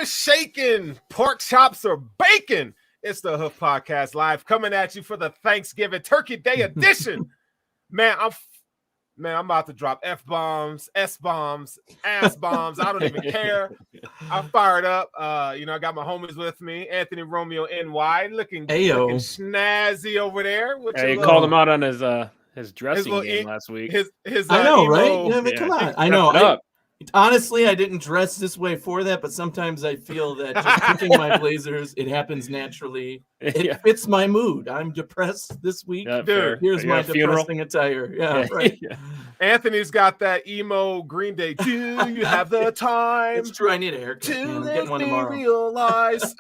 is shaking. Pork chops are bacon. It's the Hoof Podcast Live coming at you for the Thanksgiving Turkey Day edition. Man, I'm about to drop F-bombs, S-bombs, ass-bombs. I don't even care. I'm fired up. I got my homies with me. Anthony Romeo NY looking snazzy over there. You called him out on his dressing game last week. I know, emo, right? Yeah, but come on. I know. Honestly, I didn't dress this way for that, but sometimes I feel that just picking my blazers, it happens naturally. It fits my mood. I'm depressed this week. Yeah, dude, here's my depressing attire. Yeah, right. Anthony's got that emo Green Day. Do you have the time? It's true. I need a haircut. To get one tomorrow. Realize.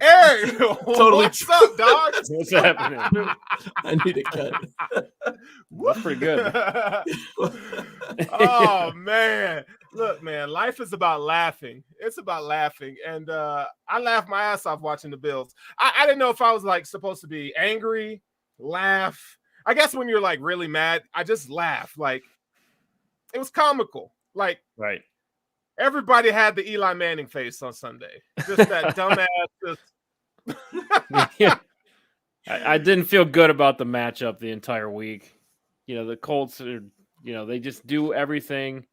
Eric, totally what's up, dog? What's happening? I need a cut. That's pretty good. Oh, man. Look, man, life is about laughing. It's about laughing. And I laughed my ass off watching the Bills. I didn't know if I was, supposed to be angry, laugh. I guess when you're, really mad, I just laugh. It was comical. Right. Everybody had the Eli Manning face on Sunday. Just that dumbass. Yeah. I didn't feel good about the matchup the entire week. The Colts are, they just do everything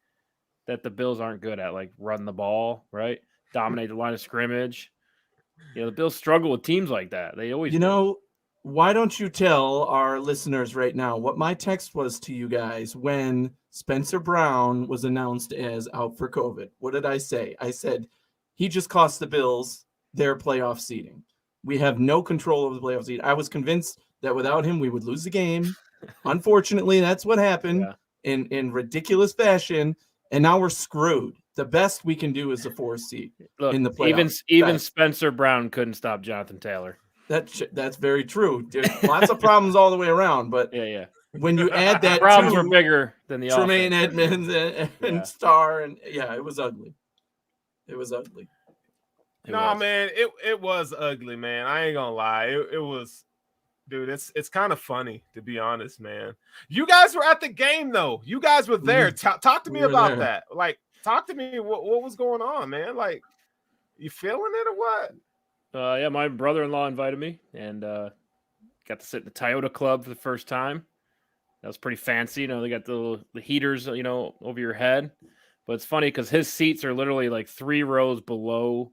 that the Bills aren't good at, like run the ball, right? Dominate the line of scrimmage. The Bills struggle with teams like that. They always do. Why don't you tell our listeners right now what my text was to you guys when Spencer Brown was announced as out for COVID? What did I say? I said, he just cost the Bills their playoff seeding. We have no control over the playoff seed. I was convinced that without him, we would lose the game. Unfortunately, that's what happened in ridiculous fashion. And now we're screwed. The best we can do is a 4 seed in the playoffs. Even Spencer Brown couldn't stop Jonathan Taylor. That's very true. There's lots of problems all the way around, but when you add that, problems were bigger than the Tremaine Edmonds and Starr, and it was ugly. It was ugly. Man, it was ugly, man. I ain't gonna lie. It was, dude. It's kind of funny, to be honest, man. You guys were at the game though. You guys were there. Talk to me about that. Talk to me. What was going on, man? You feeling it or what? My brother-in-law invited me and got to sit in the Toyota Club for the first time. That was pretty fancy. They got the heaters, over your head. But it's funny because his seats are literally 3 rows below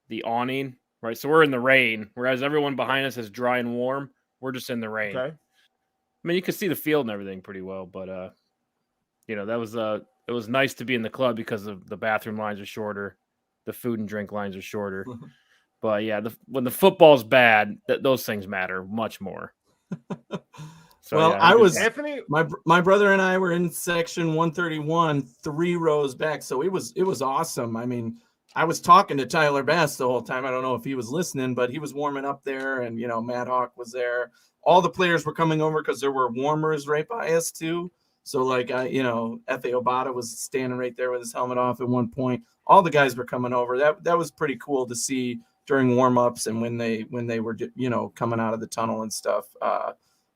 the awning, right? So we're in the rain, whereas everyone behind us is dry and warm. We're just in the rain. Okay. I mean, you can see the field and everything pretty well, but that was it was nice to be in the club because of the bathroom lines are shorter, the food and drink lines are shorter. But when the football's bad, those things matter much more. So, I was Anthony. My brother and I were in section 131, 3 rows back, so it was awesome. I mean, I was talking to Tyler Bass the whole time. I don't know if he was listening, but he was warming up there, and Matt Hawk was there. All the players were coming over because there were warmers right by us too. So F.A. Obata was standing right there with his helmet off at one point. All the guys were coming over. That was pretty cool to see during warm-ups and when they were coming out of the tunnel and stuff.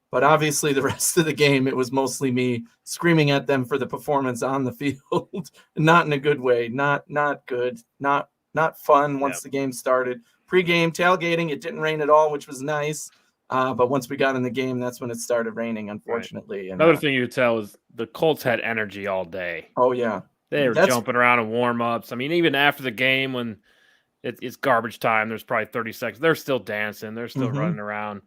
But obviously the rest of the game, it was mostly me screaming at them for the performance on the field. Not in a good way. Not good. Not fun once the game started. Pre-game tailgating, it didn't rain at all, which was nice. But once we got in the game, that's when it started raining, unfortunately. Right. And, another thing you could tell is the Colts had energy all day. Oh, yeah. They were jumping around in warm-ups. I mean, even after the game when it's garbage time, there's probably 30 seconds. They're still dancing. They're still running around.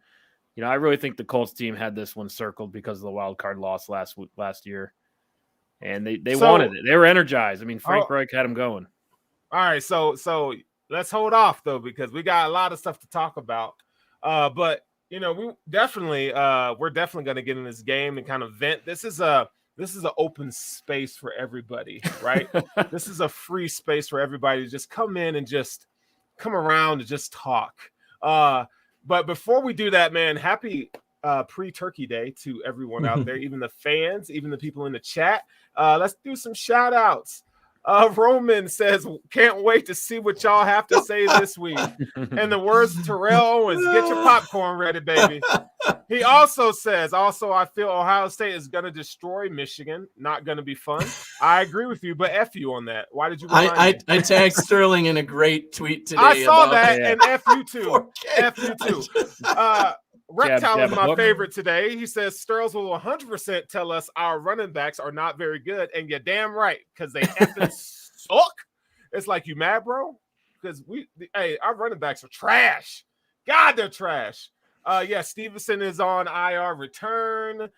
I really think the Colts team had this one circled because of the wild card loss last year. And they wanted it. They were energized. I mean, Frank Reich had them going. All right, so let's hold off, though, because we got a lot of stuff to talk about. But, we're definitely going to get in this game and kind of vent. This is an open space for everybody, right? This is a free space for everybody to just come in and just come around and just talk. But before we do that, man, happy pre-Turkey Day to everyone out there, even the fans, even the people in the chat. Let's do some shout outs. Roman says, can't wait to see what y'all have to say this week. And the words of Terrell Owens, get your popcorn ready, baby. He also says, I feel Ohio State is going to destroy Michigan. Not going to be fun. I agree with you, but F you on that. Why did you remind me? I tagged Sterling in a great tweet today. I saw about that, and F you too. F you too. Reptile is my favorite today. He says Sterls will 100% tell us our running backs are not very good, and you're damn right, because they effing suck. It's like, you mad, bro? Because our running backs are trash. God, they're trash. Stevenson is on IR return.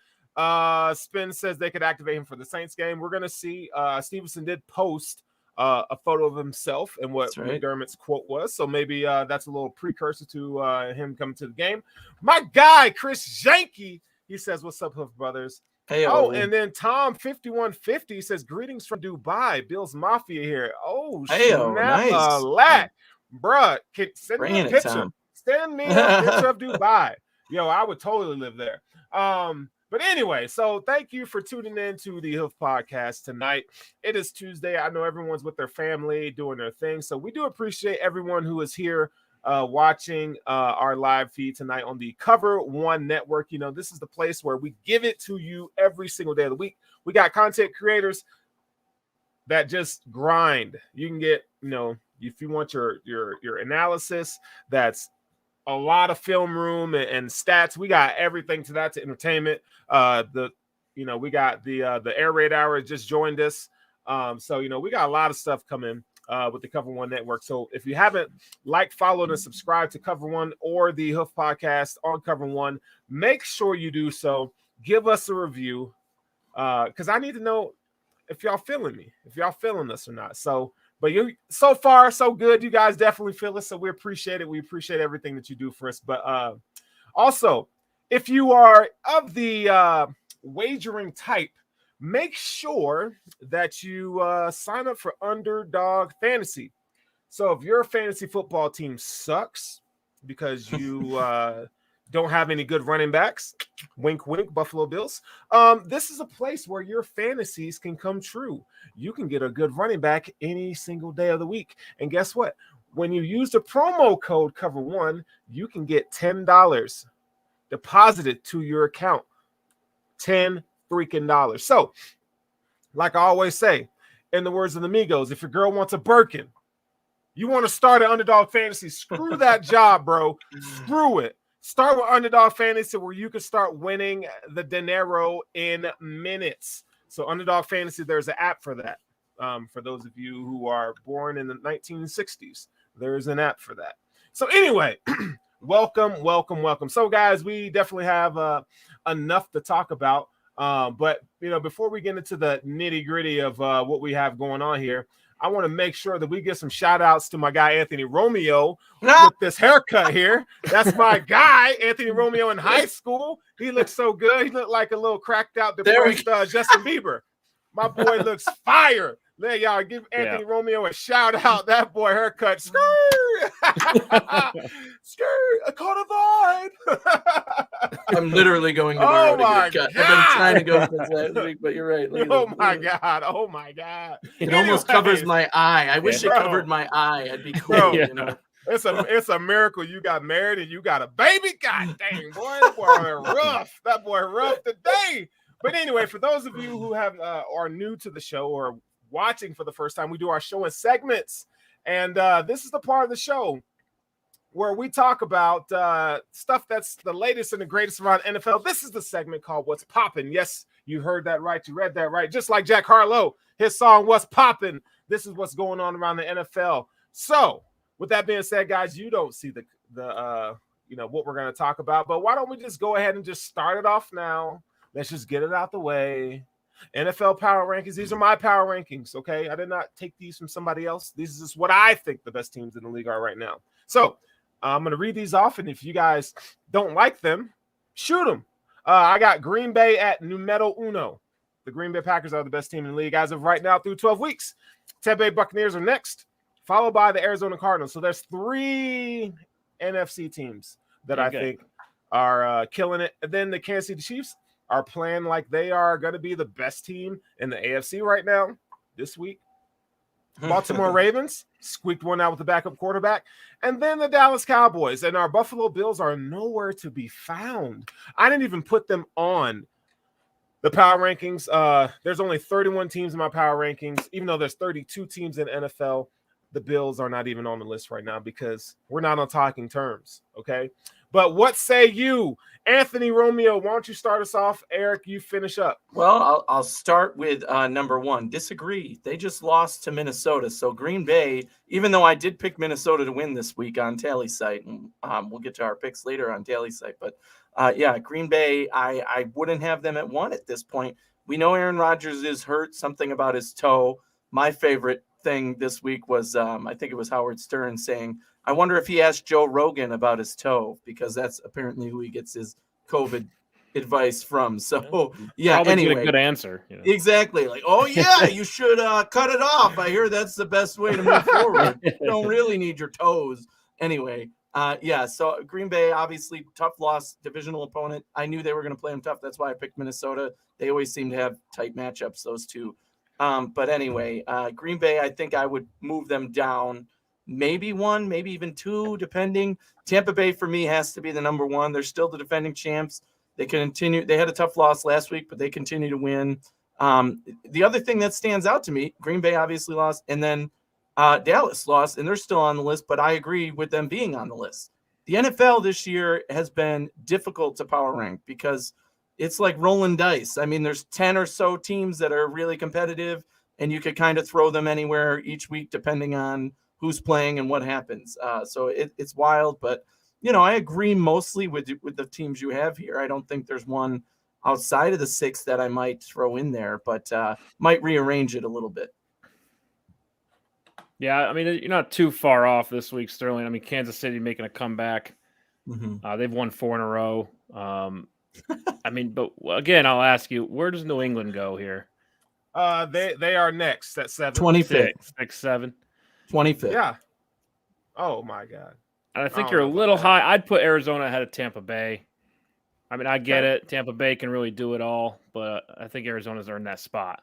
Spin says they could activate him for the Saints game. We're gonna see. Stevenson did post a photo of himself and what McDermott's quote was. So maybe that's a little precursor to him coming to the game. My guy, Chris Janke, he says, "What's up, Hoof Brothers?" Hey-o. Oh, and then Tom 5150 says, "Greetings from Dubai. Bill's Mafia here." Oh, hey-o, snap nice. Lat. Bruh, send me a picture. Tom. Send me a picture of Dubai. Yo, I would totally live there. But anyway, so thank you for tuning in to the Hoof Podcast tonight. It is Tuesday. I know everyone's with their family doing their thing. So we do appreciate everyone who is here watching our live feed tonight on the Cover One Network. You know, this is the place where we give it to you every single day of the week. We got content creators that just grind. You can get, if you want your analysis, that's a lot of film room and stats. We got everything to that, to entertainment. We got the Air Raid Hour just joined us. So we got a lot of stuff coming with the Cover One Network. So if you haven't followed, and subscribed to Cover One or the Hoof Podcast on Cover One, make sure you do so. Give us a review because I need to know if y'all feeling me, if y'all feeling us or not. But you, so far, so good. You guys definitely feel us, so we appreciate it. We appreciate everything that you do for us. But also, if you are of the wagering type, make sure that you sign up for Underdog Fantasy. So if your fantasy football team sucks because you don't have any good running backs, wink, wink, Buffalo Bills, this is a place where your fantasies can come true. You can get a good running back any single day of the week. And guess what? When you use the promo code Cover1, you can get $10 deposited to your account. $10 freaking dollars. So, like I always say, in the words of the Migos, if your girl wants a Birkin, you want to start an Underdog Fantasy, screw that job, bro. Screw it. Start with Underdog Fantasy, where you can start winning the dinero in minutes. So Underdog Fantasy, there's an app for that. For those of you who are born in the 1960s, there's an app for that. So anyway, welcome. So guys, we definitely have enough to talk about. But before we get into the nitty gritty of what we have going on here, I want to make sure that we get some shout outs to my guy, Anthony Romeo, with this haircut here. That's my guy, Anthony Romeo, in high school. He looks so good. He looked like a little cracked out, depressed Justin Bieber. My boy looks fire. Let y'all give Anthony Romeo a shout out. That boy haircut. Skirt. I caught a vibe. I'm literally going to borrow to get a cut. I've been trying to go since last week, but you're right. Oh my god. It almost covers my eye. I wish it covered my eye. I'd be cool. Bro, it's a miracle you got married and you got a baby. God dang, boy, that boy rough. That boy rough today. But anyway, for those of you who have are new to the show or watching for the first time, we do our show in segments, and this is the part of the show where we talk about stuff that's the latest and the greatest around NFL. This is the segment called What's Poppin'. Yes, you heard that right. You read that right. Just like Jack Harlow, his song What's Poppin'. This is what's going on around the NFL. So with that being said, guys, you don't see the what we're going to talk about, but why don't we just go ahead and just start it off now? Let's just get it out the way. NFL power rankings. These are my power rankings, okay? I did not take these from somebody else. This is just what I think the best teams in the league are right now. So I'm going to read these off, and if you guys don't like them, shoot them. I got Green Bay at numero uno. The Green Bay Packers are the best team in the league as of right now through 12 weeks. Tampa Bay Buccaneers are next, followed by the Arizona Cardinals. So there's 3 NFC teams that I think are killing it. And then the Kansas City Chiefs are playing like they are going to be the best team in the AFC right now this week. Baltimore Ravens squeaked one out with the backup quarterback. And then the Dallas Cowboys. And our Buffalo Bills are nowhere to be found. I didn't even put them on the power rankings. There's only 31 teams in my power rankings. Even though there's 32 teams in NFL, the Bills are not even on the list right now because we're not on talking terms, okay? But what say you? Anthony Romeo, why don't you start us off? Eric, you finish up. Well, I'll start with number one. Disagree. They just lost to Minnesota. So Green Bay, even though I did pick Minnesota to win this week on Tally Site, and we'll get to our picks later on Tally Site, but yeah, Green Bay, I wouldn't have them at 1 at this point. We know Aaron Rodgers is hurt, something about his toe. My favorite thing this week was, I think it was Howard Stern saying, I wonder if he asked Joe Rogan about his toe, because that's apparently who he gets his COVID advice from. So yeah, probably anyway, get a good answer. You know? Exactly. Like, oh yeah, you should cut it off. I hear that's the best way to move forward. You don't really need your toes. Anyway, yeah. So Green Bay, obviously tough loss, divisional opponent. I knew they were going to play them tough. That's why I picked Minnesota. They always seem to have tight matchups, those two. But anyway, Green Bay, I think I would move them down. Maybe 1, maybe even 2, depending. Tampa Bay for me has to be the number 1. They're still the defending champs. They continue. They had a tough loss last week, but they continue to win. The other thing that stands out to me, Green Bay obviously lost, and then Dallas lost, and they're still on the list, but I agree with them being on the list. The NFL this year has been difficult to power rank because it's like rolling dice. I mean, there's 10 or so teams that are really competitive, and you could kind of throw them anywhere each week depending on who's playing and what happens. So it's wild, but I agree mostly with the teams you have here. I don't think there's one outside of the 6 that I might throw in there, but might rearrange it a little bit. Yeah, I mean, you're not too far off this week, Sterling. I mean, Kansas City making a comeback. Mm-hmm. They've won 4 in a row. I mean, but again, I'll ask you, where does New England go here? They are next at 7. 25th. 6, 7. 25th. Yeah. Oh my God. And I think you're a little high. I'd put Arizona ahead of Tampa Bay. I mean, I get it. Tampa Bay can really do it all, but I think Arizona's earned that spot.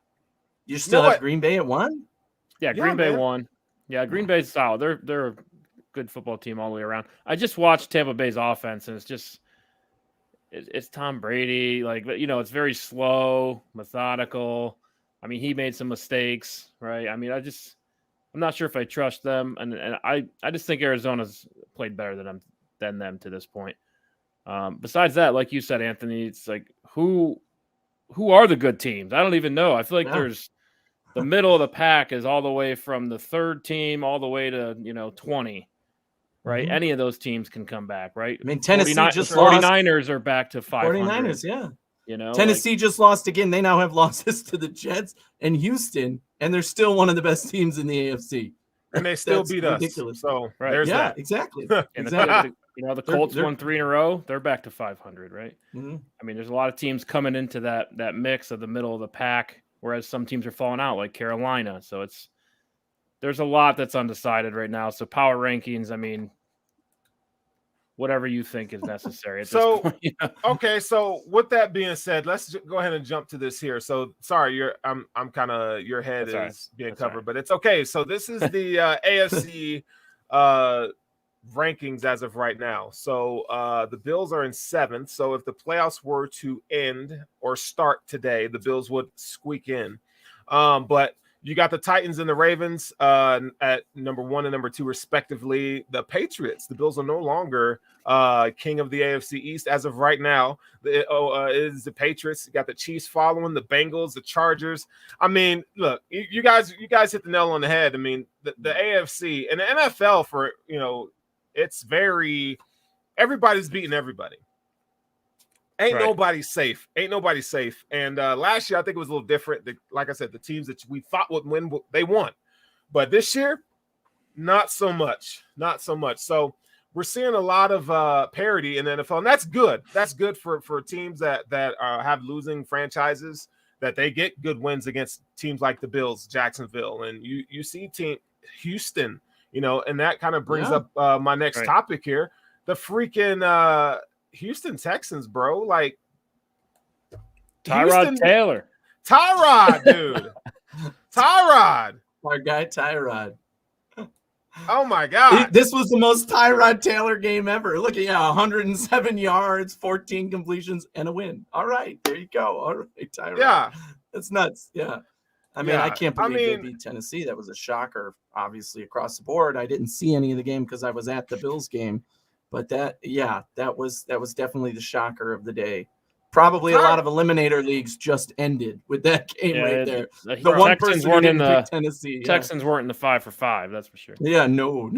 You still have Green Bay at 1? Yeah, Green Bay won. Yeah, Green Bay's solid. They're a good football team all the way around. I just watched Tampa Bay's offense, and it's Tom Brady. Like, it's very slow, methodical. I mean, he made some mistakes, right? I mean, I'm not sure if I trust them, and I just think Arizona's played better than them to this point. Besides that, like you said, Anthony, it's like who are the good teams? I don't even know. I feel like there's the middle of the pack is all the way from the 3rd team all the way to 20, right? Mm-hmm. Any of those teams can come back, right? I mean, Tennessee just 49ers are back to 500. 49ers, yeah. Tennessee just lost again. They now have losses to the Jets and Houston, and they're still one of the best teams in the AFC. And they still beat us. Ridiculous. So there's that. Exactly. And the Colts won 3 in a row. They're back to 500, right? Mm-hmm. I mean, there's a lot of teams coming into that mix of the middle of the pack, whereas some teams are falling out, like Carolina. So there's a lot that's undecided right now. So power rankings, I mean, whatever you think is necessary at this point. Okay, so with that being said, let's go ahead and jump to this here. So sorry, I'm kind of your head is being covered, but it's okay. So this is the AFC rankings as of right now. So the Bills are in 7th. So if the playoffs were to end or start today, the Bills would squeak in. But you got the Titans and the Ravens at number 1 and number 2, respectively. The Patriots, the Bills are no longer king of the AFC East as of right now. It is the Patriots. You got the Chiefs following, the Bengals, the Chargers. I mean, look, you guys hit the nail on the head. I mean, the AFC and the NFL it's everybody's beating everybody. Ain't nobody safe. And last year, I think it was a little different. Like I said, the teams that we thought would win, they won. But this year, not so much. So we're seeing a lot of parity in the NFL, and that's good. That's good for teams that have losing franchises, that they get good wins against teams like the Bills, Jacksonville, and you see team Houston, and that kind of brings up my next topic here. The freaking Houston Texans, bro, like Tyrod Taylor. Tyrod, dude. Tyrod. Our guy Tyrod. Oh my God. This was the most Tyrod Taylor game ever. Look at 107 yards, 14 completions, and a win. All right, there you go. All right, Tyrod. Yeah. That's nuts. Yeah. I mean, I can't believe they beat Tennessee. That was a shocker, obviously, across the board. I didn't see any of the game because I was at the Bills game. But that was definitely the shocker of the day. Probably a lot of eliminator leagues just ended with that game right there. The one Texans person who didn't pick Tennessee. Texans weren't in the 5 for 5, that's for sure. Yeah, no.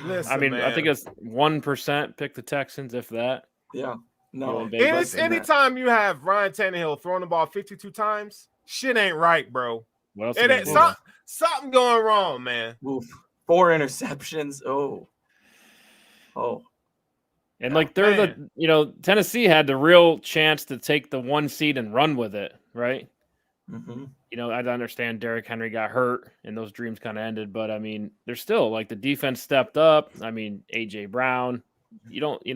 Listen, I mean, man. I think it's 1% pick the Texans, if that. Yeah, no. Anytime you have Ryan Tannehill throwing the ball 52 times, shit ain't right, bro. What else? Something going wrong, man. Oof. 4 interceptions. Oh. And like they're Tennessee had the real chance to take the 1 seed and run with it, right? Mm-hmm. I understand Derrick Henry got hurt and those dreams kind of ended, but I mean, they're still like the defense stepped up. I mean, AJ Brown, with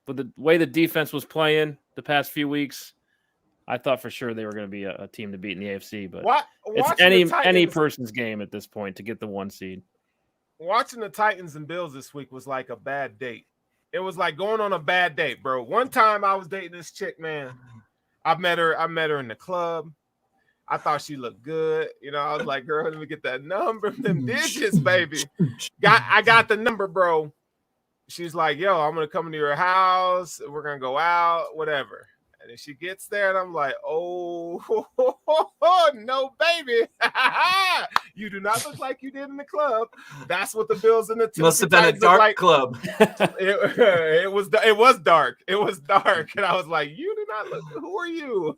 the way the defense was playing the past few weeks, I thought for sure they were going to be a team to beat in the AFC, but it's any person's game at this point to get the 1 seed. Watching the Titans and Bills this week was like a bad date. It was like going on a bad date, bro. One time I was dating this chick, man. I met her in the club. I thought she looked good. I was like, girl, let me get that number, them digits, baby. I got the number, bro. She's like, yo, I'm going to come to your house. We're going to go out, whatever. And then she gets there, and I'm like, oh, no, baby. You do not look like you did in the club. That's what the Bills and the Tennessee must have been a dark club. It was dark. It was dark. And I was like, you do not look, who are you?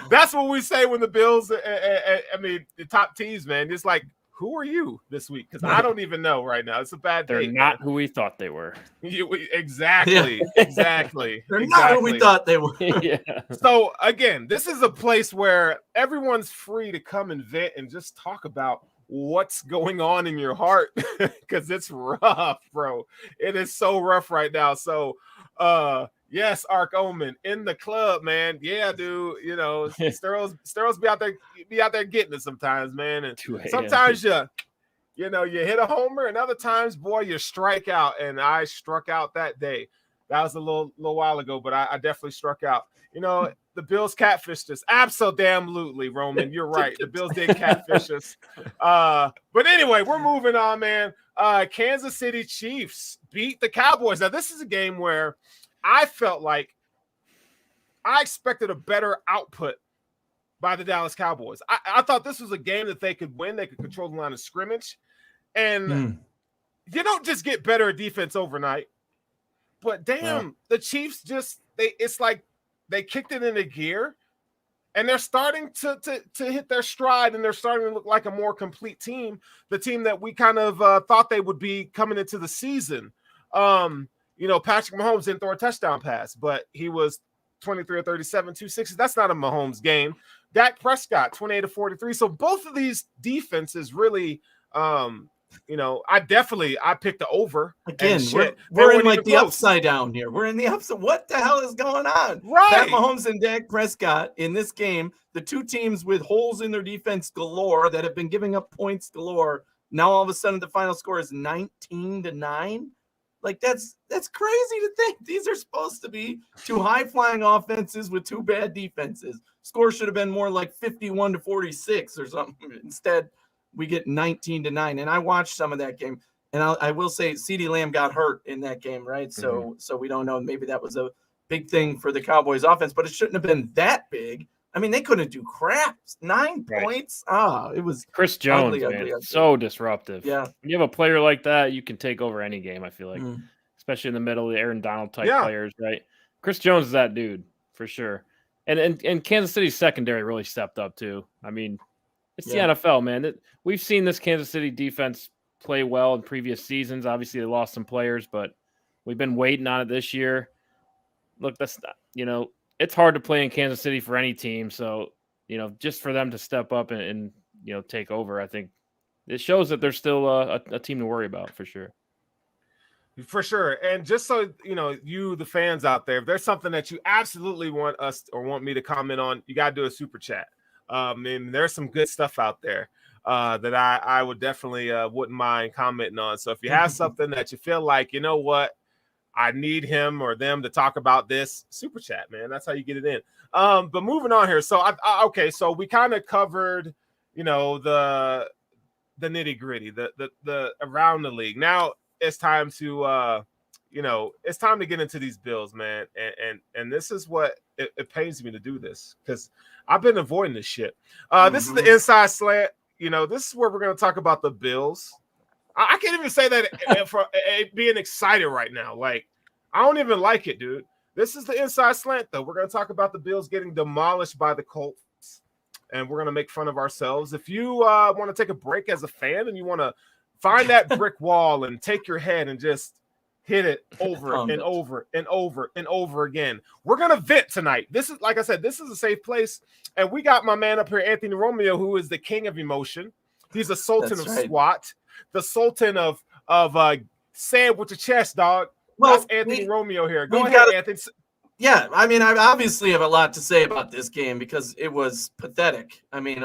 That's what we say when the Bills, the top teams, man. It's like, who are you this week? Because I don't even know right now. It's a bad day. They're not who we thought they were. Exactly. They're not who we thought they were. Yeah. So, again, this is a place where everyone's free to come and vent and just talk about what's going on in your heart because it's rough, bro. It is so rough right now. So, yes, Ark Omen in the club, man. Yeah, dude. Steros be out there getting it sometimes, man. And sometimes you hit a homer, and other times, boy, you strike out. And I struck out that day. That was a little while ago, but I definitely struck out. The Bills catfished us. Absolutely, Roman. You're right. The Bills did catfish us. But anyway, we're moving on, man. Kansas City Chiefs beat the Cowboys. Now, this is a game where I felt like I expected a better output by the Dallas Cowboys. I thought this was a game that they could win. They could control the line of scrimmage. And you don't just get better at defense overnight. But damn, the Chiefs it's like they kicked it into gear. And they're starting to hit their stride, and they're starting to look like a more complete team, the team that we kind of thought they would be coming into the season. Patrick Mahomes didn't throw a touchdown pass, but he was 23 or 37, 260. That's not a Mahomes game. Dak Prescott, 28 to 43. So both of these defenses really, I picked the over. Again, we're in like the upside down here. We're in the upside. What the hell is going on? Right. Pat Mahomes and Dak Prescott in this game, the two teams with holes in their defense galore that have been giving up points galore. Now all of a sudden the final score is 19-9. Like that's crazy to think. These are supposed to be two high-flying offenses with two bad defenses. Score should have been more like 51-46 or something. Instead, we get 19-9. And I watched some of that game, and I will say CeeDee Lamb got hurt in that game, right? So we don't know. Maybe that was a big thing for the Cowboys offense, but it shouldn't have been that big. I mean, they couldn't do crap. 9 points. It was Chris Jones, ugly. So disruptive. Yeah. When you have a player like that, you can take over any game, I feel like. Especially in the middle, the Aaron Donald type players, right? Chris Jones is that dude, for sure. And Kansas City's secondary really stepped up, too. I mean, it's the NFL, man. We've seen this Kansas City defense play well in previous seasons. Obviously, they lost some players, but we've been waiting on it this year. Look, that's not, it's hard to play in Kansas City for any team. So, just for them to step up and take over, I think it shows that they're still a team to worry about for sure. For sure. And just so, you, the fans out there, if there's something that you absolutely want us or want me to comment on, you got to do a super chat. And there's some good stuff out there that I would definitely wouldn't mind commenting on. So if you have something that you feel like, you know what, I need him or them to talk about this, super chat, man. That's how you get it in. But moving on here. So okay, so we kind of covered, the nitty gritty, the around the league. Now it's time to it's time to get into these Bills, man. And this is what it pains me to do this because I've been avoiding this shit. This is the inside slant. This is where we're going to talk about the Bills. I can't even say that for being excited right now. Like, I don't even like it, dude. This is the inside slant, though. We're going to talk about the Bills getting demolished by the Colts, and we're going to make fun of ourselves. If you want to take a break as a fan and you want to find that brick wall and take your head and just hit it over and over and over and over again, we're going to vent tonight. This is, like I said, this is a safe place, and we got my man up here, Anthony Romeo, who is the king of emotion. He's a sultan of SWAT. The sultan of say it with your chest, dog. Well, that's Anthony Romeo here. Go ahead, Anthony. Yeah, I mean, I obviously have a lot to say about this game because it was pathetic. I mean,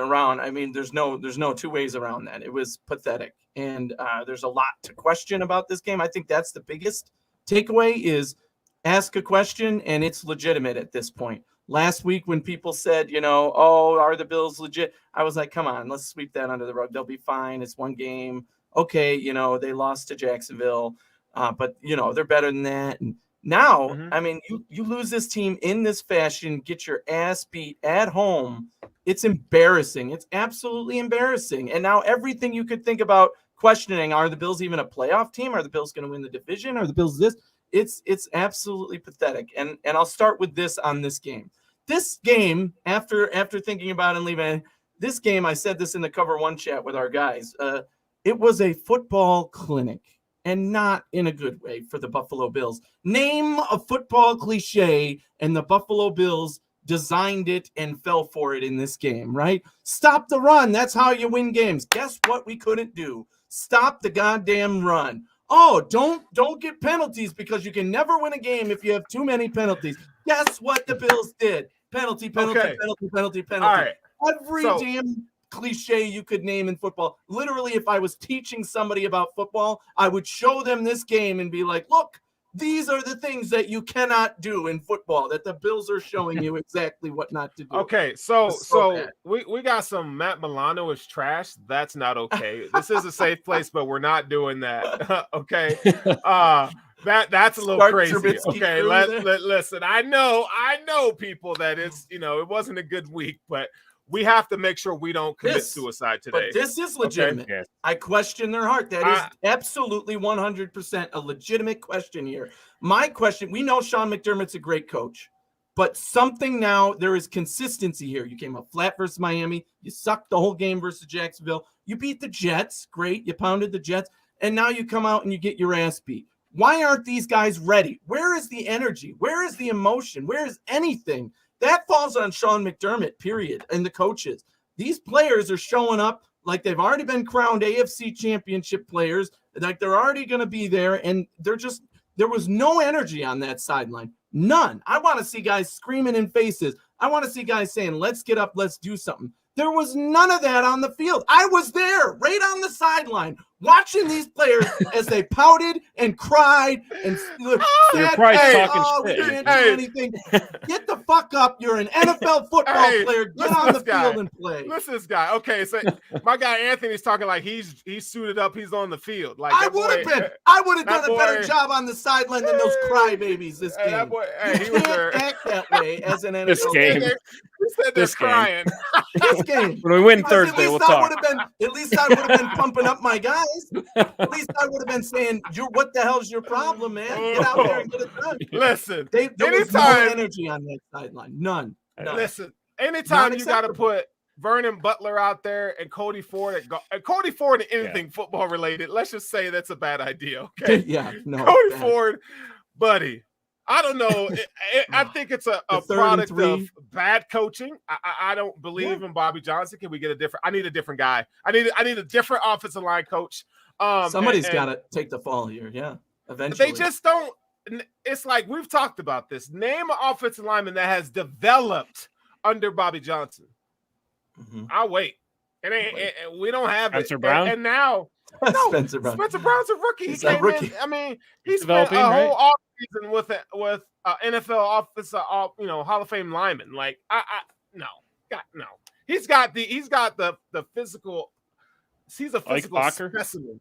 there's no two ways around that. It was pathetic, and there's a lot to question about this game. I think that's the biggest takeaway is ask a question, and it's legitimate at this point. Last week when people said, are the Bills legit? I was like, come on, let's sweep that under the rug. They'll be fine. It's one game. Okay, they lost to Jacksonville, but, they're better than that. And now, I mean, you lose this team in this fashion, get your ass beat at home. It's embarrassing. It's absolutely embarrassing. And now everything you could think about questioning, are the Bills even a playoff team? Are the Bills going to win the division? Are the Bills this? It's absolutely pathetic. And I'll start with this on this game. This game, after thinking about it and leaving, this game, I said this in the Cover One chat with our guys, it was a football clinic, and not in a good way for the Buffalo Bills. Name a football cliche, and the Buffalo Bills designed it and fell for it in this game, right? Stop the run. That's how you win games. Guess what we couldn't do? Stop the goddamn run. Oh, don't get penalties because you can never win a game if you have too many penalties. Guess what the Bills did? Penalty. All right. Every damn cliche you could name in football. Literally, if I was teaching somebody about football, I would show them this game and be like, look, these are the things that you cannot do in football, that the Bills are showing you exactly what not to do. Okay, so we got some Matt Milano is trash. That's not okay. This is a safe place, but we're not doing that. Okay. That's a little crazy. Okay, listen. I know people that it's it wasn't a good week, but we have to make sure we don't commit suicide today. But this is legitimate. Okay? Yes. I question their heart. That is absolutely 100% a legitimate question here. My question, we know Sean McDermott's a great coach, but there is consistency here. You came up flat versus Miami. You sucked the whole game versus Jacksonville. You beat the Jets. Great. You pounded the Jets. And now you come out and you get your ass beat. Why aren't these guys ready? Where is the energy? Where is the emotion? Where is anything? That falls on Sean McDermott, period, and the coaches. These players are showing up like they've already been crowned AFC championship players, like they're already going to be there, and there was no energy on that sideline. None. I want to see guys screaming in faces. I want to see guys saying, let's get up, let's do something. There was none of that on the field. I was there, right on the sideline, watching these players as they pouted and cried and said, we can't do anything. Get the fuck up. You're an NFL football player. Get on the field and play. Listen to this guy. Okay, so my guy Anthony's talking like he's suited up. He's on the field. Like I would have done a better job on the sideline than those crybabies this game. He was there. Act that way as an NFL this game. He said they're crying. This game. When we win Thursday, we'll talk. At least I would have been pumping up my guys. At least I would have been saying, what the hell's your problem, man? Get out there and get it done. Listen, there was no energy on that sideline. None. Listen, anytime you got to put Vernon Butler out there and Cody Ford and anything football related, let's just say that's a bad idea, okay? Cody Ford, buddy. I don't know. I think it's a product of bad coaching. I don't believe in Bobby Johnson. Can we get a different? I need a different guy. I need a different offensive line coach. Somebody's got to take the fall here. Yeah, eventually. They just don't. It's like we've talked about this. Name an offensive lineman that has developed under Bobby Johnson. I'll wait. We don't have Spencer it. Brown? And now, Spencer Brown. Spencer Brown's a rookie. He's He came a rookie. in. I mean, he spent developing, a right? whole offseason with NFL offensive, Hall of Fame lineman. Like, no. He's got the physical. He's a physical Bacher? specimen.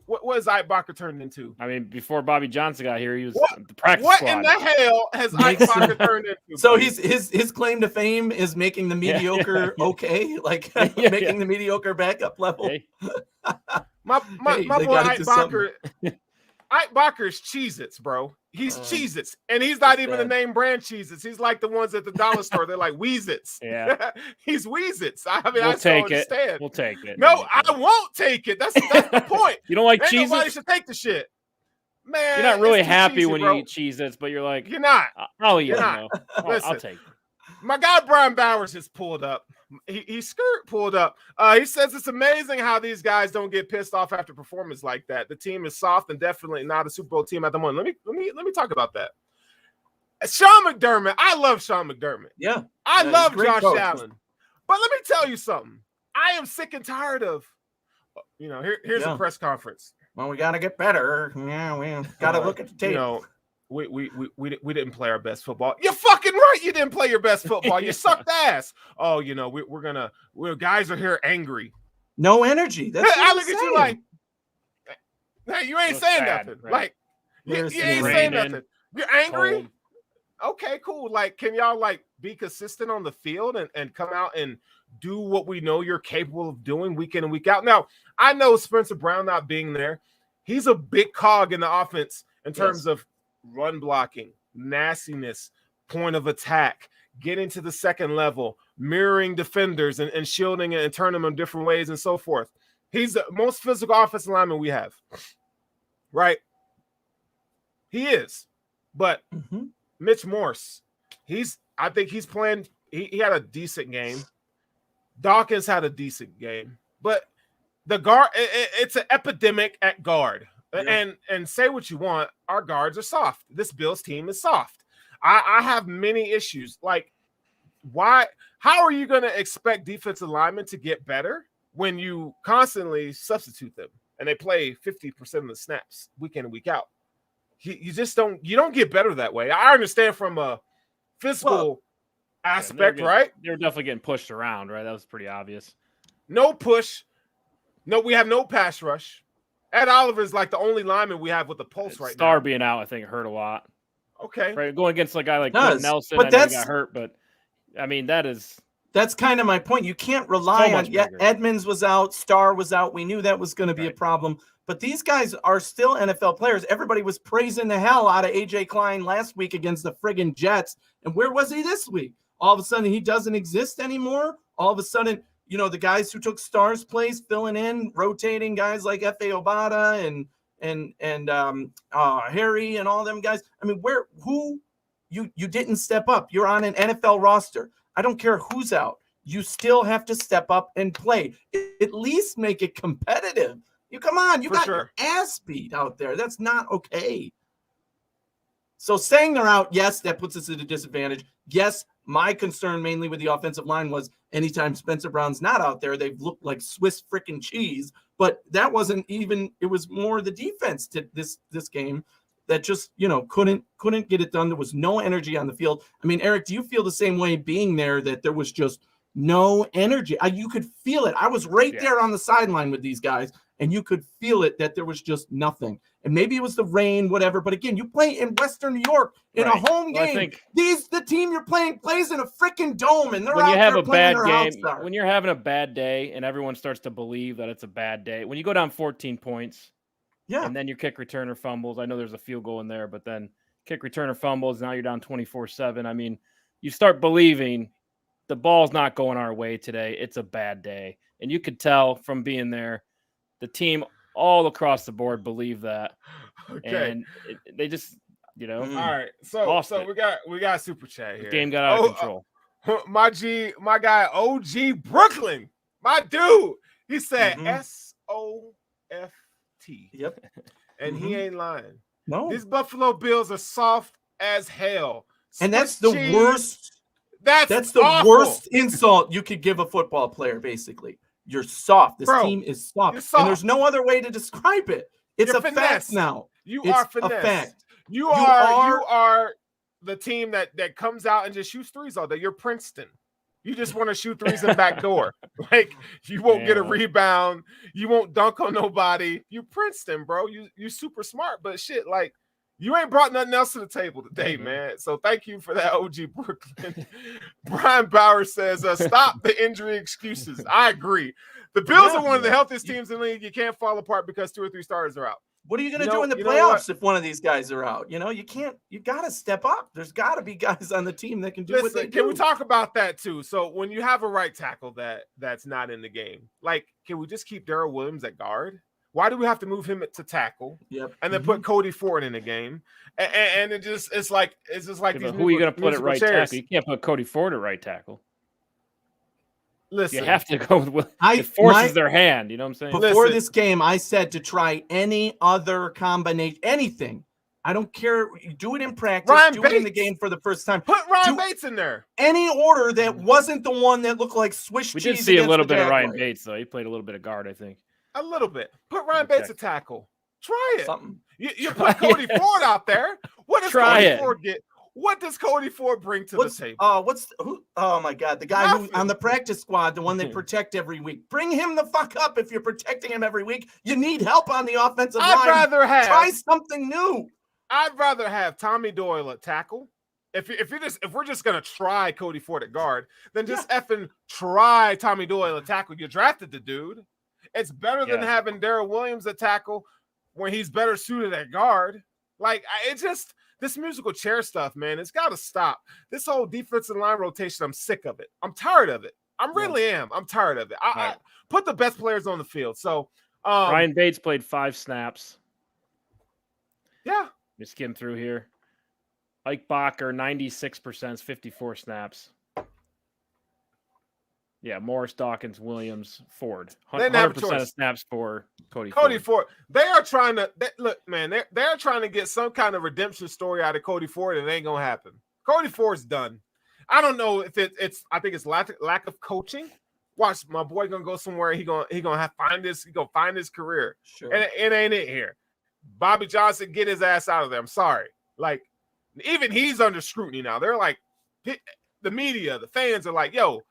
What is Ike Bacher turned into? I mean, before Bobby Johnson got here, he was the practice What squad. in the hell has Ike Bacher turned into? So his claim to fame is making the mediocre okay, like making the mediocre backup level. Hey. My boy Ike Bacher. Ike Bacher's Cheez-Its, bro. He's Cheez-Its. And he's not even the name brand Cheez-Its. He's like the ones at the dollar store. They're like Weez-Its. Yeah. He's Weez-Its. I mean, We'll take it. understand. We'll take it. No, I won't take it. That's the point. You don't like Ain't Cheez-Its? nobody should take the shit. Man, You're not really it's too happy cheesy, when bro. you eat Cheez-Its, but you're like, You're not. oh, yeah, You're not. no. I'll Listen. take it. My guy Brian Bowers has pulled up. He pulled up. He says it's amazing how these guys don't get pissed off after performance like that. The team is soft and definitely not a Super Bowl team at the moment. Let me talk about that. Sean McDermott. I love Sean McDermott. Yeah. I love great Josh coach. Allen. But let me tell you something. I am sick and tired of. Here's a press conference. Well, we got to get better. Yeah, we got to look at the tape. We didn't play our best football. You're fucking right. You didn't play your best football. You sucked ass. Oh, we're guys are here angry. No energy. That's what I look at you like, hey, you ain't saying sad, nothing. right? Like, you ain't saying nothing. You're angry. Okay, cool. Like, can y'all be consistent on the field and come out and do what we know you're capable of doing week in and week out? Now, I know Spencer Brown not being there, he's a big cog in the offense in terms of run blocking, nastiness, point of attack, getting to the second level, mirroring defenders and shielding and turning them in different ways and so forth. He's the most physical offensive lineman we have, right? He is. But Mitch Morse, I think he's playing. He had a decent game. Dawkins had a decent game, but the guard, it's an epidemic at guard. Yeah. And say what you want, our guards are soft. This Bills team is soft. I have many issues. Like, why? How are you going to expect defensive linemen to get better when you constantly substitute them and they play 50% of the snaps week in and week out? You just don't. You don't get better that way. I understand from a physical aspect, right? They're definitely getting pushed around, right? That was pretty obvious. No push. No, we have no pass rush. Ed Oliver is like the only lineman we have with the pulse right now. Star being out, I think, hurt a lot. Okay. Right, going against a guy like Nelson, I know he got hurt, but I mean, that's kind of my point. You can't rely on. Yeah, Edmonds was out, Star was out. We knew that was going to be a problem. But these guys are still NFL players. Everybody was praising the hell out of AJ Klein last week against the friggin' Jets. And where was he this week? All of a sudden, he doesn't exist anymore. All of a sudden, the guys who took Star's place, filling in, rotating guys like F.A. Obata and Harry and all them guys. I mean, you didn't step up. You're on an NFL roster. I don't care who's out. You still have to step up and play. At least make it competitive. You come on, you got your ass beat out there. That's not okay. So saying they're out, yes, that puts us at a disadvantage. Yes, my concern mainly with the offensive line was anytime Spencer Brown's not out there, they've looked like Swiss freaking cheese. But that wasn't even. It was more the defense to this game that just couldn't get it done. There was no energy on the field. I mean, Eric, do you feel the same way being there, that there was just no energy? You could feel it. I was right there on the sideline with these guys. And you could feel it, that there was just nothing. And maybe it was the rain, whatever. But again, you play in Western New York in a home game. The team you're playing plays in a freaking dome, and they're out there playing their house star. When you're having a bad day, and everyone starts to believe that it's a bad day, when you go down 14 points, and then your kick returner fumbles. I know there's a field goal in there, but then kick returner fumbles. Now you're down 24-7. I mean, you start believing the ball's not going our way today. It's a bad day, and you could tell from being there. The team all across the board believe that, and they just, All right, so we got super chat here. The game got out of control. My guy OG Brooklyn, my dude. He said SOFT. Yep, and he ain't lying. No, these Buffalo Bills are soft as hell, and that's the worst. That's the awful. worst insult you could give a football player, basically. You're soft. This team is soft. And there's no other way to describe it. It's You're a finesse. fact now. You it's are finesse. A fact. You are the team that comes out and just shoots threes all day. You're Princeton. You just want to shoot threes in back door. Like, you won't get a rebound. You won't dunk on nobody. You Princeton, bro. You super smart, but shit, like, you ain't brought nothing else to the table today, man. So thank you for that, OG Brooklyn. Brian Bauer says, stop the injury excuses. I agree. The Bills are one of the healthiest teams in the league. You can't fall apart because 2 or 3 starters are out. What are you going to do in the playoffs if one of these guys are out? You got to step up. There's got to be guys on the team that can do what they do. Can we talk about that too? So when you have a right tackle that's not in the game, like, can we just keep Darrell Williams at guard? Why do we have to move him to tackle? Yep. And then put Cody Ford in the game? And it's just like who are you going to put at right tackle? You can't put Cody Ford at right tackle. Listen, you have to go with it forces their hand. You know what I'm saying? Before this game, I said to try any other combination, anything. I don't care. You do it in practice. Do it in the game for the first time. Put Ryan Bates in there. Any order that wasn't the one that looked like Swiss cheese. We did see a little bit of Ryan Bates, though. He played a little bit of guard, I think. A little bit. Put Ryan Bates at tackle. Try it. You put Cody Ford out there. What does Cody Ford get? What does Cody Ford bring to the table? Oh my God, the guy who on the practice squad, the one they protect every week. Bring him the fuck up if you're protecting him every week. You need help on the offensive line. Try something new. I'd rather have Tommy Doyle at tackle. If we're just gonna try Cody Ford at guard, then just effing try Tommy Doyle at tackle. You drafted the dude. It's better than having Darrell Williams at tackle when he's better suited at guard. Like, it's just this musical chair stuff, man. It's got to stop. This whole defensive line rotation, I'm sick of it. I'm tired of it. I really am. I'm tired of it. I put the best players on the field. So Ryan Bates played 5 snaps. Yeah. Just skim through here. Ike Bacher, 96%, 54 snaps. Yeah, Morris, Dawkins, Williams, Ford. 100% of snaps for Cody Ford. They are trying to look, man. They're trying to get some kind of redemption story out of Cody Ford, and it ain't gonna happen. Cody Ford's done. I don't know if it's. I think it's lack of coaching. Watch, my boy gonna go somewhere. He gonna find his career. Sure. And it ain't it here. Bobby Johnson, get his ass out of there. I'm sorry. Like, even he's under scrutiny now. They're like, the media, the fans are like, yo,